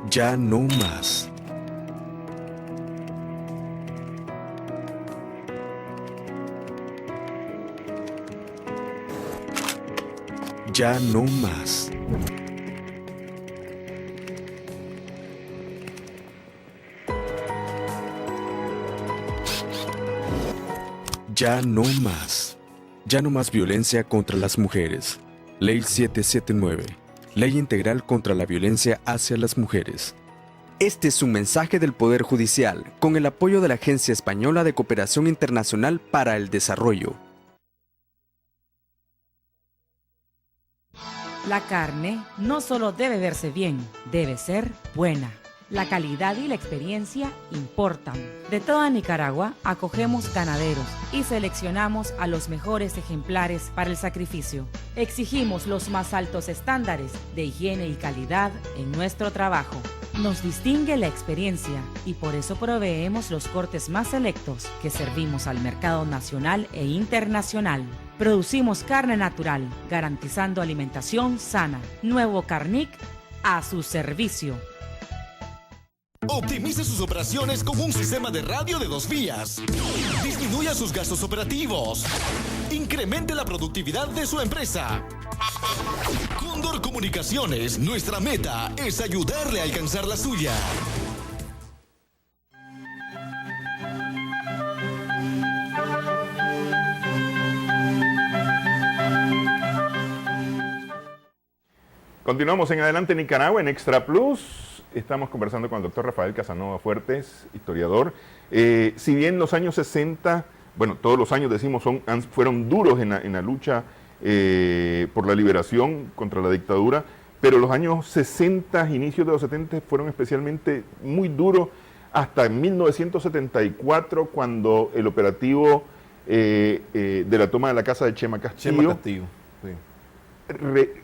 Speaker 9: Ya no más. Ya no más. Ya no más. Ya no más violencia contra las mujeres. Ley 779. Ley integral contra la violencia hacia las mujeres. Este es un mensaje del Poder Judicial con el apoyo de la Agencia Española de Cooperación Internacional para el Desarrollo.
Speaker 13: La carne no solo debe verse bien, debe ser buena. La calidad y la experiencia importan. De toda Nicaragua acogemos ganaderos y seleccionamos a los mejores ejemplares para el sacrificio. Exigimos los más altos estándares de higiene y calidad en nuestro trabajo. Nos distingue la experiencia y por eso proveemos los cortes más selectos que servimos al mercado nacional e internacional. Producimos carne natural, garantizando alimentación sana. Nuevo Carnic, a su servicio.
Speaker 12: Optimice sus operaciones con un sistema de radio de 2 vías. Disminuya sus gastos operativos. Incremente la productividad de su empresa. Cóndor Comunicaciones, nuestra meta es ayudarle a alcanzar la suya.
Speaker 1: Continuamos en Adelante Nicaragua, en Extra Plus. Estamos conversando con el doctor Rafael Casanova Fuertes, historiador. Si bien los años 60, bueno, todos los años decimos fueron duros en la lucha por la liberación contra la dictadura, pero los años 60, inicios de los 70 fueron especialmente muy duros hasta 1974, cuando el operativo de la toma de la casa de Chema Castillo,
Speaker 2: sí.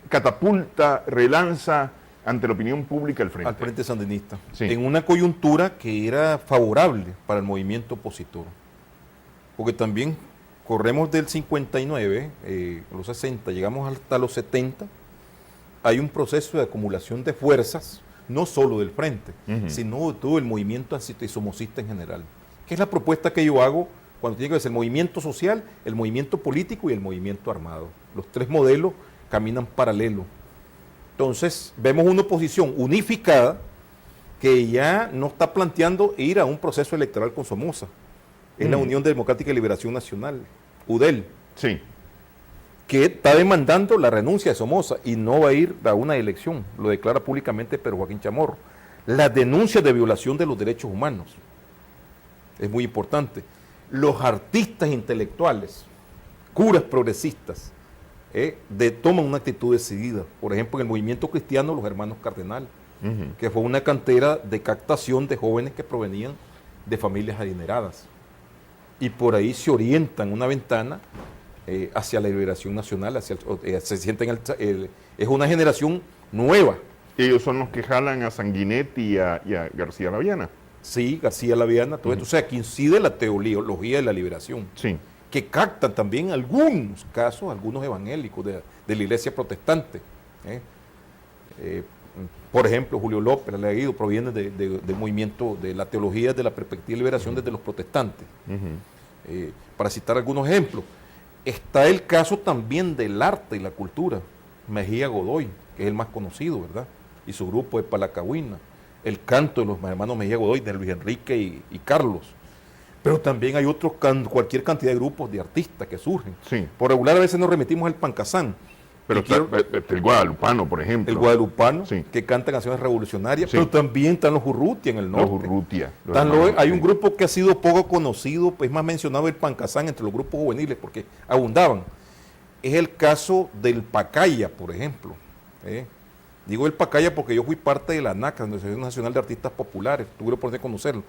Speaker 1: catapulta, relanza ante la opinión pública al
Speaker 2: Frente Sandinista,
Speaker 1: sí,
Speaker 2: en una coyuntura que era favorable para el movimiento opositor, porque también corremos del 59, los 60, llegamos hasta los 70, hay un proceso de acumulación de fuerzas, no solo del Frente, sino de todo el movimiento antisomocista en general, que es la propuesta que yo hago cuando tiene que ver el movimiento social, el movimiento político y el movimiento armado. Los 3 modelos caminan paralelo. Entonces, vemos una oposición unificada que ya no está planteando ir a un proceso electoral con Somoza. Es la Unión Democrática de Liberación Nacional, UDEL,
Speaker 1: sí,
Speaker 2: que está demandando la renuncia de Somoza y no va a ir a una elección. Lo declara públicamente Pedro Joaquín Chamorro. La denuncia de violación de los derechos humanos es muy importante. Los artistas intelectuales, curas progresistas, toman una actitud decidida. Por ejemplo, en el movimiento cristiano, los hermanos Cardenal, que fue una cantera de captación de jóvenes que provenían de familias adineradas. Y por ahí se orientan una ventana hacia la liberación nacional, se sienten es una generación nueva.
Speaker 1: Ellos son los que jalan a Sanguinetti y a García Laviana.
Speaker 2: Sí, García Laviana, todo esto. O sea, que incide la teología de la liberación.
Speaker 1: Sí.
Speaker 2: Que captan también algunos casos, algunos evangélicos de la iglesia protestante. Por ejemplo, Julio López, el leído, proviene del movimiento de la teología de la perspectiva de liberación desde los protestantes. Para citar algunos ejemplos, está el caso también del arte y la cultura. Mejía Godoy, que es el más conocido, ¿verdad? Y su grupo de Palacagüina. El canto de los hermanos Mejía Godoy, de Luis Enrique y Carlos. Pero también hay cualquier cantidad de grupos de artistas que surgen.
Speaker 1: Sí.
Speaker 2: Por regular a veces nos remitimos al Pancasán.
Speaker 1: Pero el guadalupano, por ejemplo.
Speaker 2: El guadalupano,
Speaker 1: sí,
Speaker 2: que canta canciones revolucionarias,
Speaker 1: sí,
Speaker 2: pero también están los Urrutia en el norte.
Speaker 1: Los Urrutia.
Speaker 2: Hay un grupo que ha sido poco conocido, pues más mencionado el Pancasán entre los grupos juveniles, porque abundaban. Es el caso del Pacaya, por ejemplo. Digo el Pacaya porque yo fui parte de la ANAC, la Asociación Nacional de Artistas Populares, tuve la oportunidad de conocerlo.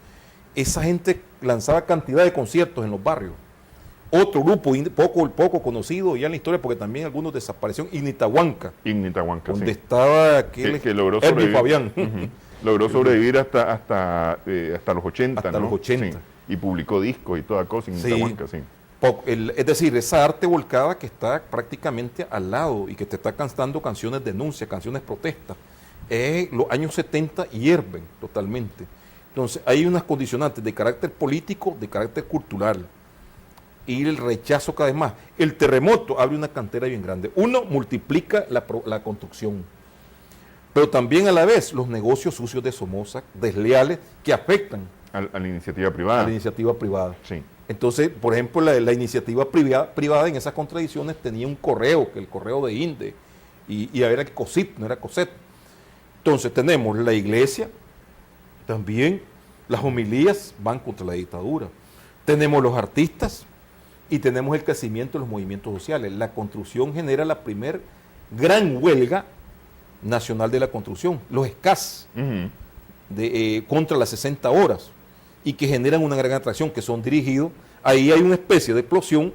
Speaker 2: Esa gente lanzaba cantidad de conciertos en los barrios. Otro grupo poco conocido ya en la historia, porque también algunos desaparecieron, Ignitahuanca, donde estaba aquel
Speaker 1: que logró
Speaker 2: Herbie Fabián.
Speaker 1: Logró sobrevivir hasta los 80,
Speaker 2: hasta los 80.
Speaker 1: Sí. Y publicó discos y toda cosa, Ignitahuanca, sí.
Speaker 2: Es decir, esa arte volcada que está prácticamente al lado y que te está cantando canciones de denuncia, canciones protesta. Los años 70 hierven totalmente. Entonces, hay unas condicionantes de carácter político, de carácter cultural, y el rechazo cada vez más. El terremoto abre una cantera bien grande. Uno, multiplica la construcción, pero también a la vez los negocios sucios de Somoza, desleales, que afectan
Speaker 1: a la iniciativa privada.
Speaker 2: A la iniciativa privada.
Speaker 1: Sí.
Speaker 2: Entonces, por ejemplo, la iniciativa privada en esas contradicciones tenía un correo, que el correo de INDE, y era el COSIT, no era COSET. Entonces tenemos la iglesia, también las homilías van contra la dictadura. Tenemos los artistas y tenemos el crecimiento de los movimientos sociales. La construcción genera la primer gran huelga nacional de la construcción, los SCAS. contra las 60 horas y que generan una gran atracción, que son dirigidos. Ahí hay una especie de explosión,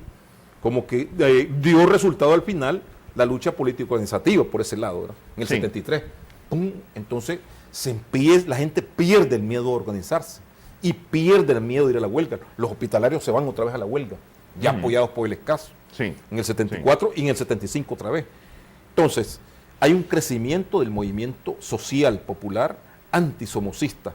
Speaker 2: como que dio resultado al final la lucha político-organizativa por ese lado, ¿verdad? En el 73. ¡Pum! Entonces la gente pierde el miedo a organizarse y pierde el miedo de ir a la huelga. Los hospitalarios se van otra vez a la huelga, ya apoyados por el escaso, en el 74 y en el 75 otra vez. Entonces, hay un crecimiento del movimiento social popular antisomocista.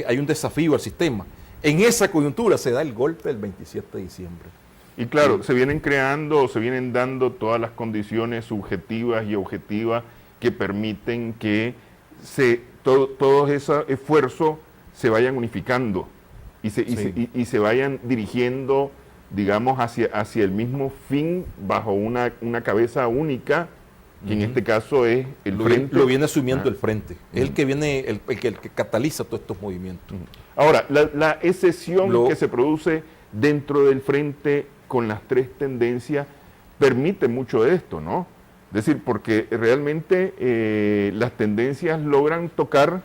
Speaker 2: Hay un desafío al sistema. En esa coyuntura se da el golpe del 27 de diciembre.
Speaker 1: Y claro, se vienen dando todas las condiciones subjetivas y objetivas que permiten que todos esos esfuerzos se vayan unificando y se vayan dirigiendo, digamos, hacia el mismo fin bajo una cabeza única, que en este caso es el frente.
Speaker 2: Lo viene asumiendo el frente. Es el que viene, el que cataliza todos estos movimientos.
Speaker 1: Ahora, la excesión que se produce dentro del frente con las tres tendencias permite mucho de esto, ¿no? Es decir, porque realmente las tendencias logran tocar,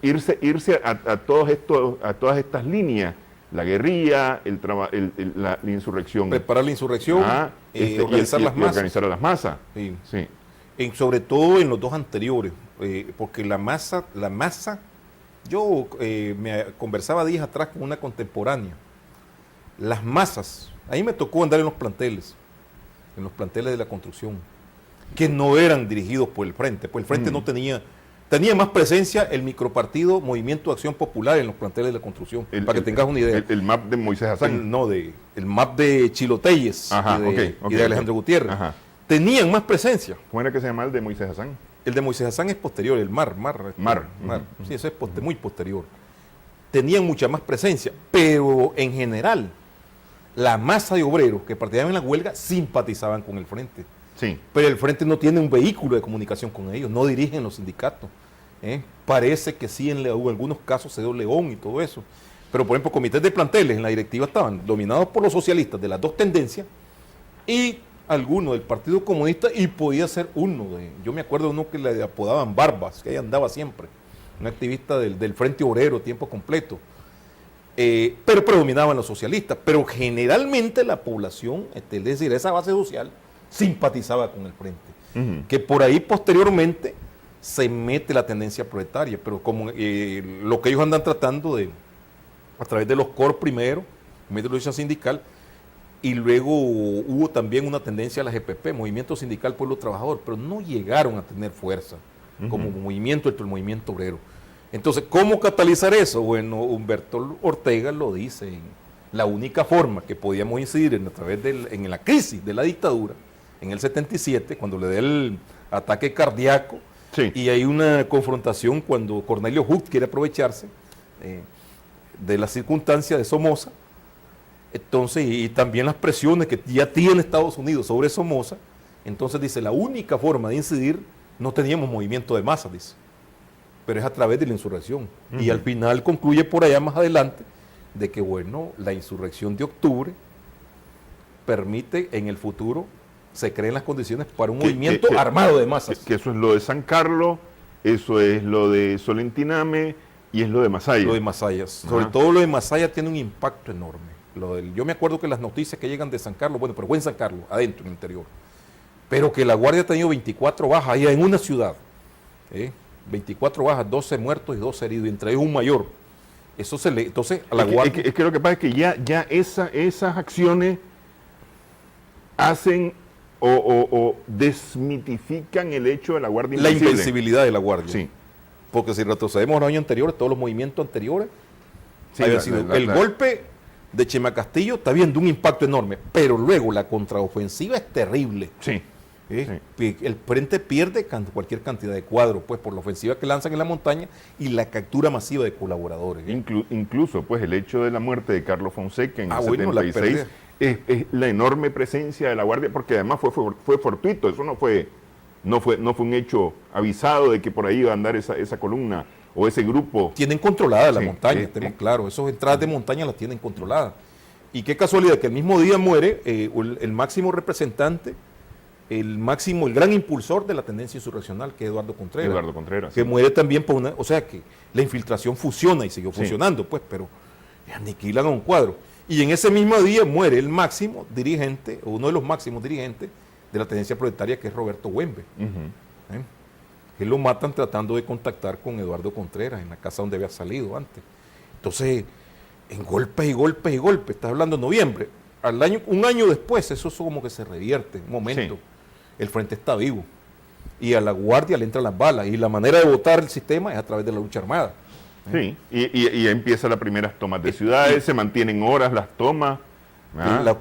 Speaker 1: irse a todas estas líneas. La guerrilla, la insurrección.
Speaker 2: Preparar la insurrección, organizar las masas.
Speaker 1: Organizar a las masas.
Speaker 2: Sí. Sobre todo en los dos anteriores, porque la masa, yo me conversaba días atrás con una contemporánea. Las masas, ahí me tocó andar en los planteles de la construcción, que no eran dirigidos por el frente, pues el frente no tenía más presencia el micropartido Movimiento de Acción Popular en los planteles de la construcción, para que tengas una idea.
Speaker 1: El MAP de Moisés Hassan.
Speaker 2: El MAP de Chilo Telles y de Alejandro Gutiérrez. Ajá. Tenían más presencia.
Speaker 1: ¿Cómo era que se llama el de Moisés Hassan?
Speaker 2: El de Moisés Hassan es posterior, el MAR. Sí, eso es muy posterior. Tenían mucha más presencia, pero en general, la masa de obreros que participaban en la huelga simpatizaban con el frente.
Speaker 1: Sí.
Speaker 2: Pero el frente no tiene un vehículo de comunicación con ellos, no dirigen los sindicatos. Parece que sí, en algunos casos se dio León y todo eso. Pero, por ejemplo, comités de planteles en la directiva estaban dominados por los socialistas de las dos tendencias y algunos del Partido Comunista, y podía ser yo me acuerdo de uno que le apodaban Barbas, que ahí andaba siempre, un activista del Frente Obrero tiempo completo. Pero predominaban los socialistas, pero generalmente la población, es decir, esa base social, simpatizaba con el frente, que por ahí posteriormente se mete la tendencia proletaria, pero como lo que ellos andan tratando a través de los COR primero, medio de lucha sindical, y luego hubo también una tendencia a la GPP, Movimiento Sindical Pueblo Trabajador, pero no llegaron a tener fuerza como movimiento entre el movimiento obrero. Entonces, ¿cómo catalizar eso? Bueno, Humberto Ortega lo dice, la única forma que podíamos incidir en la crisis de la dictadura, en el 77, cuando le dé el ataque cardíaco, y hay una confrontación cuando Cornelio Hucht quiere aprovecharse de la circunstancia de Somoza, entonces, y también las presiones que ya tiene Estados Unidos sobre Somoza, entonces dice, la única forma de incidir, no teníamos movimiento de masas, dice, pero es a través de la insurrección. Y al final concluye por allá más adelante, de que, bueno, la insurrección de octubre permite en el futuro, se creen las condiciones para un movimiento armado de masas.
Speaker 1: Que eso es lo de San Carlos, eso es lo de Solentiname y es lo de Masaya.
Speaker 2: Lo de Masaya. Sobre todo lo de Masaya tiene un impacto enorme. Yo me acuerdo que las noticias que llegan de San Carlos, bueno, pero fue en San Carlos, adentro, en el interior, pero que la Guardia ha tenido 24 bajas allá en una ciudad, 24 bajas, 12 muertos y 12 heridos, entre ellos un mayor. Eso entonces a la Guardia...
Speaker 1: Es que lo que pasa es que ya esas acciones hacen o desmitifican el hecho de la Guardia
Speaker 2: Invencible. La invencibilidad de la Guardia.
Speaker 1: Sí.
Speaker 2: Porque si retrocedemos a los años anteriores, todos los movimientos anteriores, el golpe de Chema Castillo está viendo un impacto enorme, pero luego la contraofensiva es terrible.
Speaker 1: Sí.
Speaker 2: El frente pierde cualquier cantidad de cuadros, pues, por la ofensiva que lanzan en la montaña y la captura masiva de colaboradores.
Speaker 1: Incluso, pues, el hecho de la muerte de Carlos Fonseca en el 76 es la enorme presencia de la Guardia, porque además fue fortuito, eso no fue un hecho avisado de que por ahí iba a andar esa columna o ese grupo.
Speaker 2: Tienen controlada la montaña, estemos claros, esas entradas de montaña las tienen controladas. Y qué casualidad que el mismo día muere el máximo representante el gran impulsor de la tendencia insurreccional, que es Eduardo Contreras.
Speaker 1: Eduardo Contreras.
Speaker 2: Que muere también por o sea que la infiltración funciona y siguió funcionando, pues, pero aniquilan a un cuadro. Y en ese mismo día muere el máximo dirigente, o uno de los máximos dirigentes de la tendencia proletaria, que es Roberto Huembe. Que lo matan tratando de contactar con Eduardo Contreras en la casa donde había salido antes. Entonces, en golpes y golpes y golpes, estás hablando de noviembre. Un año después, eso es como que se revierte, un momento. El frente está vivo. Y a la guardia le entran las balas. Y la manera de votar el sistema es a través de la lucha armada.
Speaker 1: Sí, y empiezan las primeras tomas de ciudades, se mantienen horas las tomas.
Speaker 2: La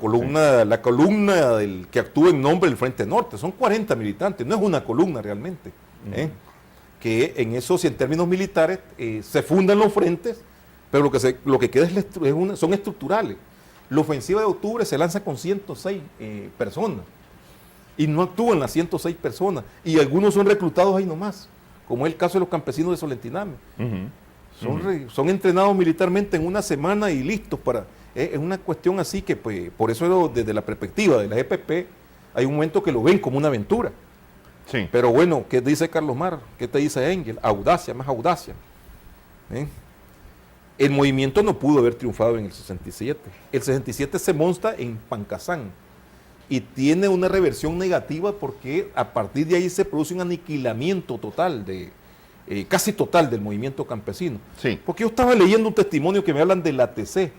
Speaker 2: columna del que actúa en nombre del Frente Norte, son 40 militantes, no es una columna realmente. Que en eso, si en términos militares, se fundan los frentes, pero lo que queda son estructurales. La ofensiva de octubre se lanza con 106 personas y no actúan las 106 personas, y algunos son reclutados ahí nomás, como es el caso de los campesinos de Solentiname. Son entrenados militarmente en una semana y listos para... Es una cuestión así que, pues, por eso desde la perspectiva de la EPP, hay un momento que lo ven como una aventura.
Speaker 1: Sí.
Speaker 2: Pero bueno, ¿qué dice Carlos Mar? ¿Qué te dice Engel? Audacia, más audacia. El movimiento no pudo haber triunfado en el 67. El 67 se monta en Pancasán y tiene una reversión negativa porque a partir de ahí se produce un aniquilamiento total, casi total, del movimiento campesino.
Speaker 1: Sí.
Speaker 2: Porque yo estaba leyendo un testimonio que me hablan de la TC.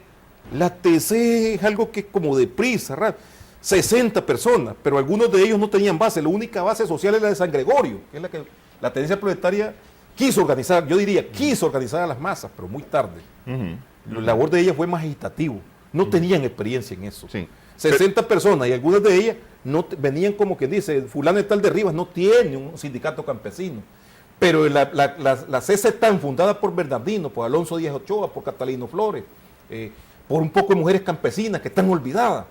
Speaker 2: La TC es algo que es como deprisa, rápido. 60 personas, pero algunos de ellos no tenían base. La única base social es la de San Gregorio, que es la que la tendencia proletaria quiso organizar, yo diría, quiso organizar a las masas, pero muy tarde. La labor de ella fue más agitativo. No tenían experiencia en eso. 60 personas, y algunas de ellas venían como que dice, fulano de tal de Rivas no tiene un sindicato campesino. Pero la CCTAN, fundada por Bernardino, por Alonso Díaz Ochoa, por Catalino Flores, por un poco de mujeres campesinas que están olvidadas.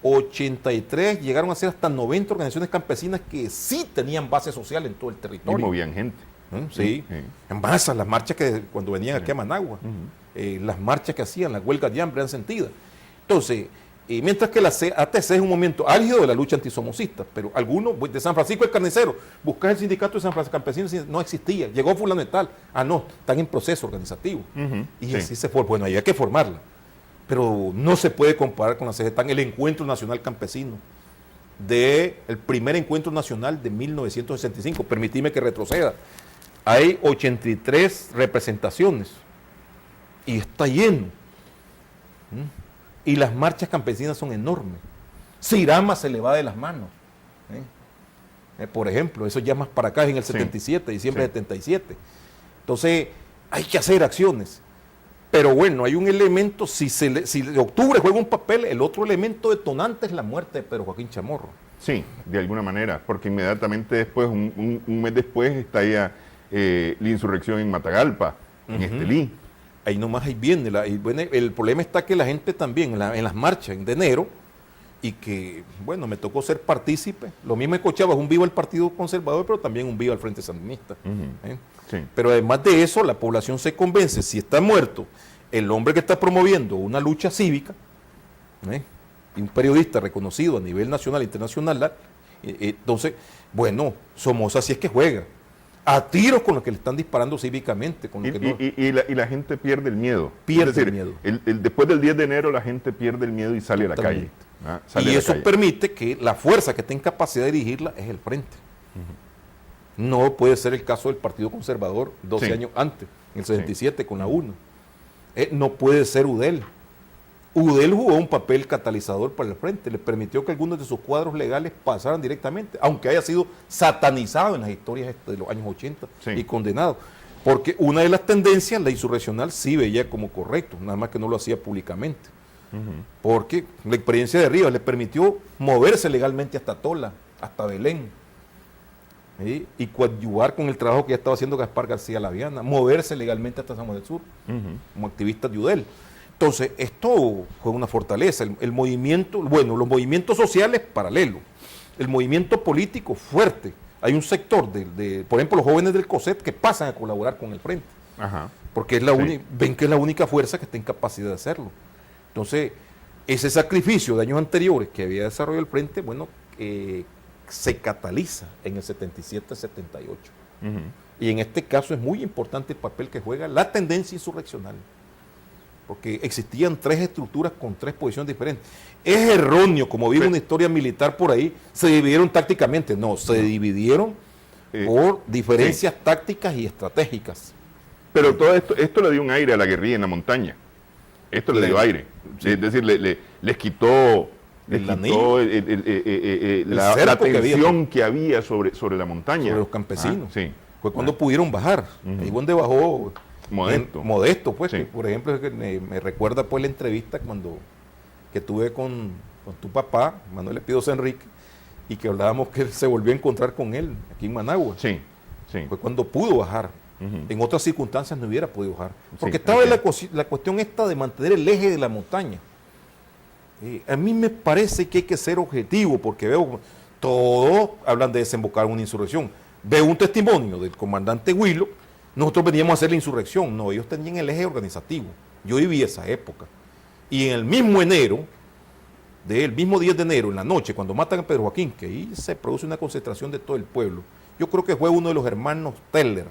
Speaker 2: 83 llegaron a ser hasta 90 organizaciones campesinas que sí tenían base social en todo el territorio.
Speaker 1: Y movían gente.
Speaker 2: Sí, en masa, las marchas que cuando venían aquí a Managua, las marchas que hacían, las huelgas de hambre eran sentidas. Entonces, mientras que la ATC es un momento álgido de la lucha antisomocista, pero algunos, de San Francisco el Carnicero, buscar el sindicato de San Francisco Campesinos no existía, llegó fulano de tal, no, están en proceso organizativo. Y así se fue, bueno, ahí hay que formarla. Pero no se puede comparar con la CGTAN, el Encuentro Nacional Campesino, el primer Encuentro Nacional de 1965. Permitime que retroceda. Hay 83 representaciones y está lleno. Y las marchas campesinas son enormes. Sirama se le va de las manos. Por ejemplo, eso ya más para acá, es en el 77, diciembre de 77. Entonces, hay que hacer acciones. Pero bueno, hay un elemento, si octubre juega un papel, el otro elemento detonante es la muerte de Pedro Joaquín Chamorro.
Speaker 1: Sí, de alguna manera, porque inmediatamente después, un mes después, estalla la insurrección en Matagalpa, en Estelí.
Speaker 2: Ahí nomás ahí viene, el problema está que la gente también, en las marchas de enero, y que, bueno, me tocó ser partícipe, lo mismo en Cochabamba, un vivo al Partido Conservador, pero también un vivo al Frente Sandinista.
Speaker 1: Sí.
Speaker 2: Pero además de eso, la población se convence, si está muerto el hombre que está promoviendo una lucha cívica, y un periodista reconocido a nivel nacional e internacional, entonces, bueno, Somoza así es que juega, a tiros con los que le están disparando cívicamente. Con lo
Speaker 1: y la gente pierde el miedo.
Speaker 2: Pierde el miedo.
Speaker 1: Después del 10 de enero la gente pierde el miedo y sale a la calle.
Speaker 2: Y eso permite que la fuerza que tenga capacidad de dirigirla es el frente. No puede ser el caso del Partido Conservador 12 años antes, en el 67 con la UNA. No puede ser UDEL. UDEL jugó un papel catalizador para el frente, le permitió que algunos de sus cuadros legales pasaran directamente, aunque haya sido satanizado en las historias de los años 80 y condenado. Porque una de las tendencias, la insurreccional, sí veía como correcto, nada más que no lo hacía públicamente. Porque la experiencia de Rivas le permitió moverse legalmente hasta Tola, hasta Belén, y coadyuvar con el trabajo que ya estaba haciendo Gaspar García Laviana, moverse legalmente hasta San Juan del Sur, como activista de UDEL. Entonces, esto fue una fortaleza, el movimiento, bueno, los movimientos sociales paralelos, el movimiento político fuerte. Hay un sector, por ejemplo, los jóvenes del COSET que pasan a colaborar con el frente, porque es ven que es la única fuerza que está en capacidad de hacerlo. Entonces, ese sacrificio de años anteriores que había desarrollado el frente, bueno, se cataliza en el 77-78. Y en este caso es muy importante el papel que juega la tendencia insurreccional, porque existían 3 estructuras con 3 posiciones diferentes. Es erróneo, como vive una historia militar por ahí, se dividieron tácticamente. No, se dividieron por diferencias tácticas y estratégicas.
Speaker 1: Pero todo esto le dio un aire a la guerrilla en la montaña. Esto le dio aire. Es decir, les quitó la tensión que había sobre la montaña.
Speaker 2: Sobre los campesinos. Fue cuando pudieron bajar. Ahí donde bajó Modesto, pues. Que, por ejemplo, me recuerda pues la entrevista que tuve con tu papá, Manuel Espidosa Enrique, y que hablábamos que él se volvió a encontrar con él aquí en Managua. Fue cuando pudo bajar. En otras circunstancias no hubiera podido bajar. Porque estaba la cuestión esta de mantener el eje de la montaña. A mí me parece que hay que ser objetivo, porque veo, todos hablan de desembocar una insurrección. Veo un testimonio del comandante Huilo, nosotros veníamos a hacer la insurrección. No, ellos tenían el eje organizativo. Yo viví esa época. Y en el mismo enero, del mismo 10 de enero, en la noche, cuando matan a Pedro Joaquín, que ahí se produce una concentración de todo el pueblo, yo creo que fue uno de los hermanos Teller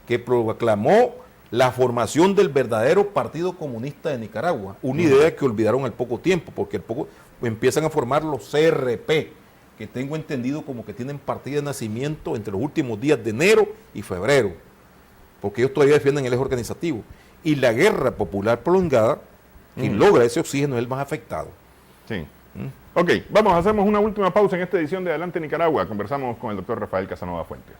Speaker 2: que proclamó la formación del verdadero Partido Comunista de Nicaragua, una idea que olvidaron al poco tiempo, porque empiezan a formar los CRP, que tengo entendido como que tienen partida de nacimiento entre los últimos días de enero y febrero, porque ellos todavía defienden el eje organizativo. Y la guerra popular prolongada, quien logra ese oxígeno es el más afectado.
Speaker 1: Ok, hacemos una última pausa en esta edición de Adelante Nicaragua. Conversamos con el doctor Rafael Casanova Fuertes.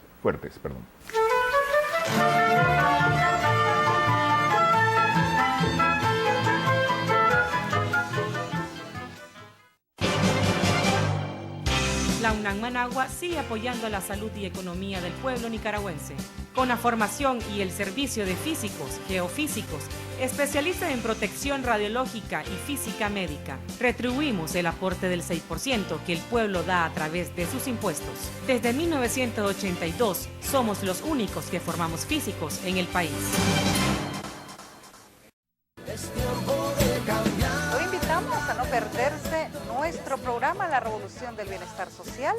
Speaker 13: La UNAM Managua sigue apoyando la salud y economía del pueblo nicaragüense. Con la formación y el servicio de físicos, geofísicos, especialistas en protección radiológica y física médica, retribuimos el aporte del 6% que el pueblo da a través de sus impuestos. Desde 1982, somos los únicos que formamos físicos en el país.
Speaker 14: Lo invitamos a no perderse nuestro programa La Revolución del Bienestar Social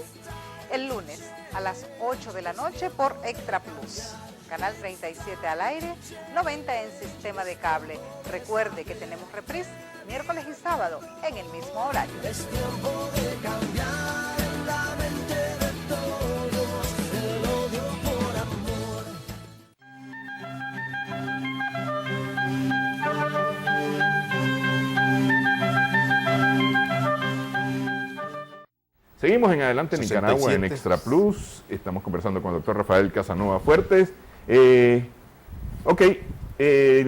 Speaker 14: el lunes a las 8 de la noche por Extra Plus, canal 37 al aire, 90 en sistema de cable. Recuerde que tenemos reprise miércoles y sábado en el mismo horario. Es tiempo de cambiar la mente de todos, el odio por amor.
Speaker 1: Seguimos en Adelante Nicaragua en Extra Plus. Estamos conversando con el doctor Rafael Casanova Fuertes. El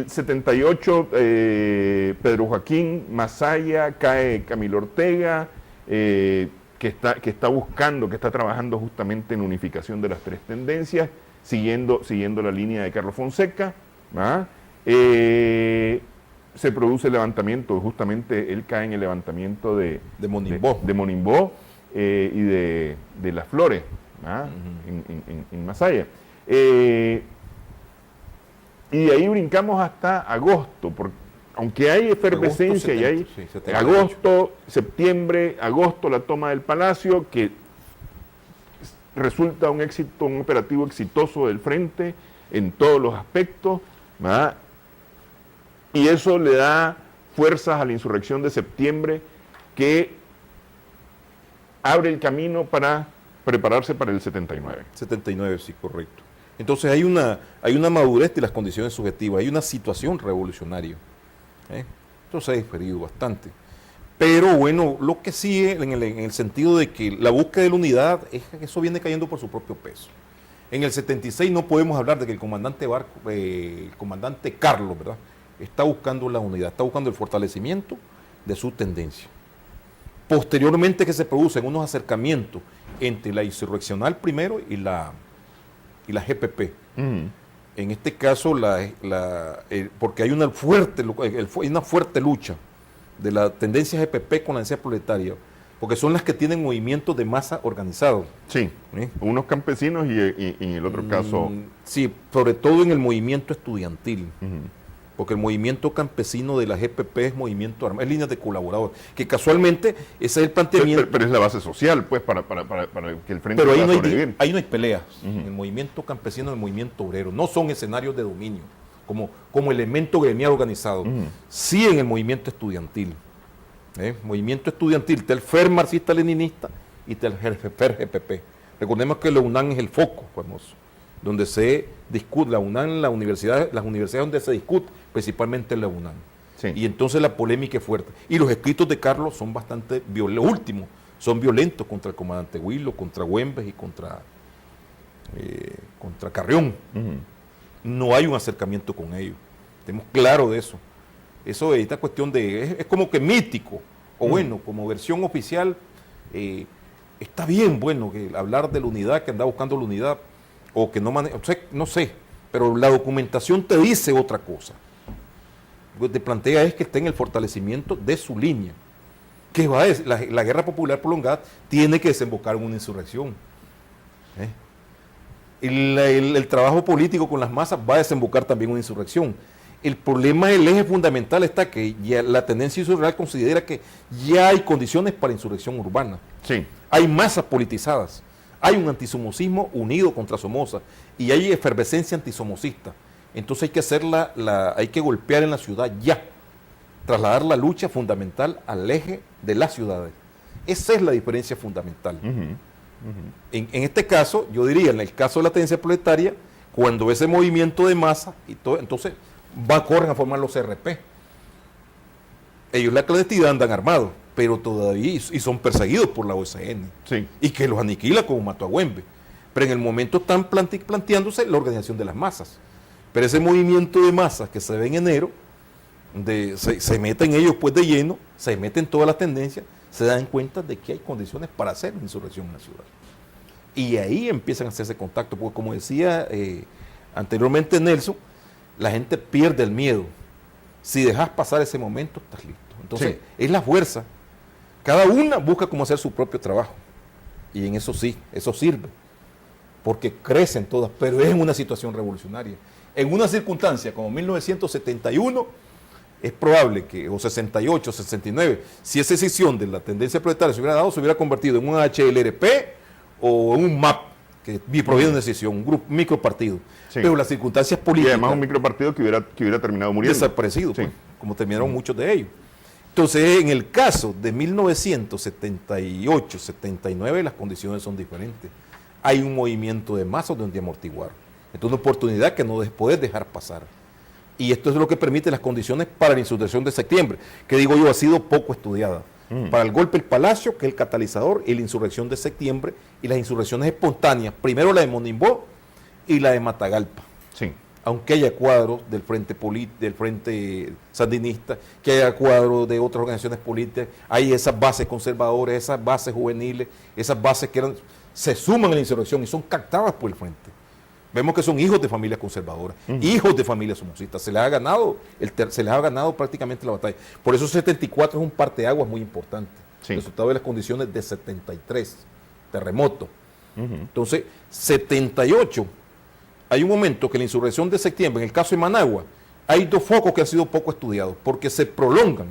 Speaker 1: 78, Pedro Joaquín Masaya, cae Camilo Ortega, que está trabajando justamente en unificación de las 3 tendencias, siguiendo la línea de Carlos Fonseca. Se produce el levantamiento, justamente él cae en el levantamiento de Monimbó. Y de Las Flores, en Masaya. Y de ahí brincamos hasta agosto, porque aunque hay efervescencia y hay septiembre, agosto, la toma del Palacio, que resulta un operativo exitoso del frente en todos los aspectos, y eso le da fuerzas a la insurrección de septiembre, que abre el camino para prepararse para el 79.
Speaker 2: 79, sí, correcto. Entonces hay una madurez de las condiciones subjetivas, hay una situación revolucionaria. Esto se ha diferido bastante. Pero bueno, lo que sigue en el sentido de que la búsqueda de la unidad, eso viene cayendo por su propio peso. En el 76 no podemos hablar de que el comandante Carlos, ¿verdad?, está buscando la unidad, está buscando el fortalecimiento de su tendencia. Posteriormente que se producen unos acercamientos entre la insurreccional primero y la GPP. En este caso, porque hay una fuerte lucha de la tendencia GPP con la tendencia proletaria, porque son las que tienen movimientos de masa organizados.
Speaker 1: Sí, unos campesinos y en el otro caso...
Speaker 2: Sí, sobre todo en el movimiento estudiantil. porque el movimiento campesino de la GPP es movimiento armado, es líneas de colaboradores, que casualmente ese es el planteamiento.
Speaker 1: Pero es la base social, pues, para que el frente
Speaker 2: pero
Speaker 1: pueda sobrevivir.
Speaker 2: Ahí no hay peleas. El movimiento campesino y el movimiento obrero no son escenarios de dominio, como elemento gremial organizado. Sí en el movimiento estudiantil. Movimiento estudiantil, está el FER marxista-leninista y está el FER GPP. Recordemos que la UNAM es el foco famoso, donde se discute, la UNAM, las universidades donde se discute, principalmente en la UNAM.
Speaker 1: Sí.
Speaker 2: Y entonces la polémica es fuerte. Y los escritos de Carlos son bastante violentos, los últimos son violentos contra el comandante Huilo, contra Güemes y contra Carrión. No hay un acercamiento con ellos. Tenemos claro de eso. Eso es esta cuestión es como que mítico, o bueno, como versión oficial, está bien, bueno, que hablar de la unidad, que anda buscando la unidad, o que no maneja, no sé, pero la documentación te dice otra cosa. Lo que te plantea es que esté en el fortalecimiento de su línea. Que va a decir, la guerra popular prolongada tiene que desembocar en una insurrección. El trabajo político con las masas va a desembocar también en una insurrección. El problema, el eje fundamental está que ya la tendencia insurreccional considera que ya hay condiciones para insurrección urbana.
Speaker 1: Sí.
Speaker 2: Hay masas politizadas, hay un antisomocismo unido contra Somoza y hay efervescencia antisomocista. Entonces hay que hay que golpear en la ciudad ya, trasladar la lucha fundamental al eje de las ciudades. Esa es la diferencia fundamental. En este caso, yo diría, en el caso de la tendencia proletaria, cuando ese movimiento de masa y todo, entonces corren a formar los CRP. Ellos la clandestinidad andan armados, pero todavía y son perseguidos por la OSN.
Speaker 1: Sí. Y
Speaker 2: que los aniquila como mató a Güembe. Pero en el momento están planteándose la organización de las masas. Pero ese movimiento de masas que se ve en enero, se meten ellos pues de lleno, se meten todas las tendencias, se dan cuenta de que hay condiciones para hacer una insurrección en la ciudad. Y ahí empiezan a hacerse contacto, porque como decía anteriormente Nelson, la gente pierde el miedo. Si dejas pasar ese momento, estás listo. Entonces, es la fuerza. Cada una busca cómo hacer su propio trabajo. Y en eso sí, eso sirve. Porque crecen todas, pero es en una situación revolucionaria. En una circunstancia como 1971, es probable que, o 68, 69, si esa decisión de la tendencia proletaria se hubiera dado, se hubiera convertido en un HLRP o en un MAP, que proviene de una decisión, un grupo, micropartido. Sí. Pero las circunstancias políticas...
Speaker 1: Y además un micropartido que hubiera terminado muriendo.
Speaker 2: Desaparecido, pues, como terminaron muchos de ellos. Entonces, en el caso de 1978, 79, las condiciones son diferentes. Hay un movimiento de masas donde amortiguar. Esto es una oportunidad que no puedes dejar pasar. Y esto es lo que permite las condiciones para la insurrección de septiembre, que digo yo, ha sido poco estudiada. Para el golpe del Palacio, que es el catalizador, y la insurrección de septiembre, y las insurrecciones espontáneas, primero la de Monimbó y la de Matagalpa.
Speaker 1: Sí.
Speaker 2: Aunque haya cuadros del frente sandinista, que haya cuadros de otras organizaciones políticas, hay esas bases conservadoras, esas bases juveniles, esas bases que se suman a la insurrección y son captadas por el frente. Vemos que son hijos de familias conservadoras, hijos de familias somocistas. Se les ha ganado prácticamente la batalla. Por eso 74 es un parteaguas muy importante. Sí. Resultado de las condiciones de 73, terremoto. Entonces, 78, hay un momento que la insurrección de septiembre, en el caso de Managua, hay dos focos que han sido poco estudiados, porque se prolongan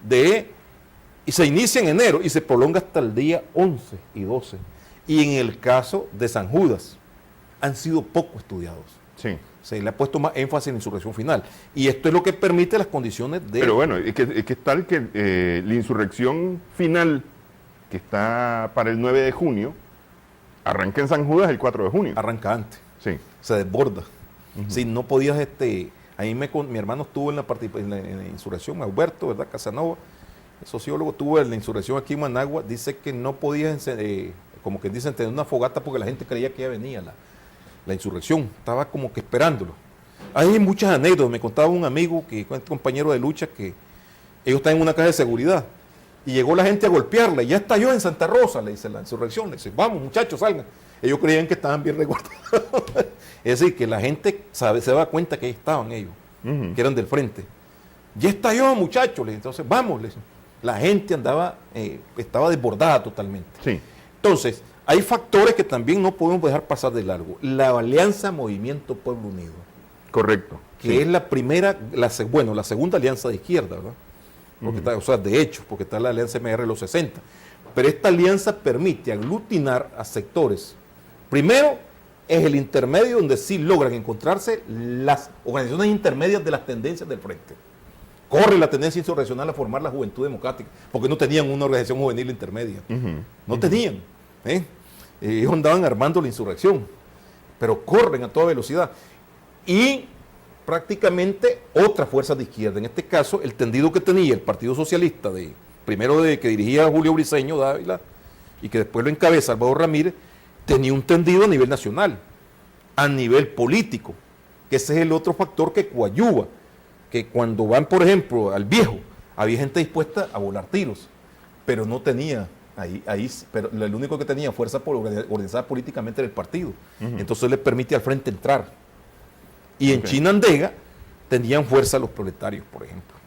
Speaker 2: y se inicia en enero y se prolonga hasta el día 11 y 12. Y en el caso de San Judas, han sido poco estudiados.
Speaker 1: Sí.
Speaker 2: Se le ha puesto más énfasis en la insurrección final. Y esto es lo que permite las condiciones de...
Speaker 1: Pero bueno, es que tal que la insurrección final, que está para el 9 de junio, arranca en San Judas el 4 de junio.
Speaker 2: Arranca antes.
Speaker 1: Sí.
Speaker 2: Se desborda. Si no podías... Ahí mi hermano estuvo en la insurrección, Alberto, ¿verdad? Casanova, el sociólogo, estuvo en la insurrección aquí en Managua, dice que no podías, como que dicen, tener una fogata porque la gente creía que ya venía la insurrección, estaba como que esperándolo. Hay muchas anécdotas, me contaba un amigo, compañero de lucha, que ellos están en una caja de seguridad y llegó la gente a golpearla y ya estalló en Santa Rosa, le dice la insurrección, le dice, vamos muchachos, salgan. Ellos creían que estaban bien resguardados. Es decir, que la gente se da cuenta que ahí estaban ellos, que eran del frente. Ya estalló muchachos, entonces vamos, la gente estaba desbordada totalmente.
Speaker 1: Sí.
Speaker 2: Entonces, hay factores que también no podemos dejar pasar de largo. La alianza Movimiento Pueblo Unido.
Speaker 1: Correcto.
Speaker 2: Que es la primera, la segunda alianza de izquierda, ¿verdad? Porque está, o sea, de hecho, porque está la alianza MR de los 60. Pero esta alianza permite aglutinar a sectores. Primero, es el intermedio donde sí logran encontrarse las organizaciones intermedias de las tendencias del frente. Corre la tendencia insurreccional a formar la Juventud Democrática, porque no tenían una organización juvenil intermedia. No tenían. Ellos andaban armando la insurrección, pero corren a toda velocidad. Y prácticamente otras fuerzas de izquierda, en este caso el tendido que tenía el Partido Socialista, que dirigía Julio Briceño Dávila y que después lo encabeza Salvador Ramírez, tenía un tendido a nivel nacional, a nivel político, que ese es el otro factor que coadyuva, que cuando van, por ejemplo, al Viejo, había gente dispuesta a volar tiros, pero no tenía, pero el único que tenía fuerza organizada políticamente era el partido. Entonces le permite al frente entrar. Y en Chinandega tenían fuerza los proletarios, por ejemplo.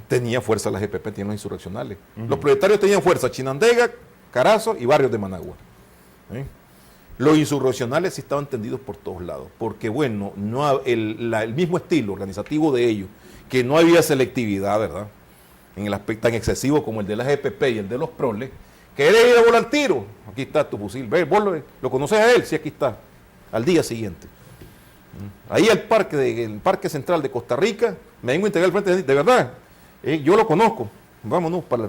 Speaker 2: Tenía fuerza las GPP, tenían los insurreccionales. Los proletarios tenían fuerza Chinandega, Carazo y barrios de Managua. Los insurreccionales sí estaban tendidos por todos lados, porque bueno, el mismo estilo organizativo de ellos, que no había selectividad, ¿verdad? En el aspecto tan excesivo como el de las GPP y el de los proles, ¿querés ir a volar tiro? Aquí está tu fusil, ve, vos lo conoces a él, sí, aquí está, al día siguiente. Ahí el parque central de Costa Rica, me vengo a integrar al frente, de verdad, yo lo conozco, vámonos para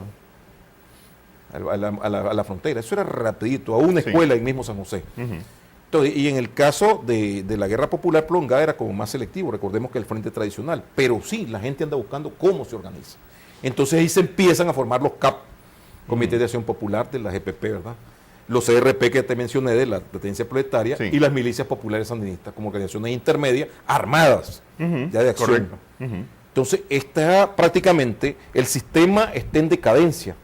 Speaker 2: a la frontera. Eso era rapidito, a una escuela en mismo San José. Entonces, y en el caso de la guerra popular prolongada era como más selectivo, recordemos que el frente tradicional, pero sí, la gente anda buscando cómo se organiza. Entonces ahí se empiezan a formar los CAP, Comités de Acción Popular de la GPP, ¿verdad? Los CRP que te mencioné de la tendencia proletaria y las milicias populares sandinistas como organizaciones intermedias armadas ya de acción.
Speaker 1: Correcto.
Speaker 2: Entonces prácticamente el sistema está en decadencia.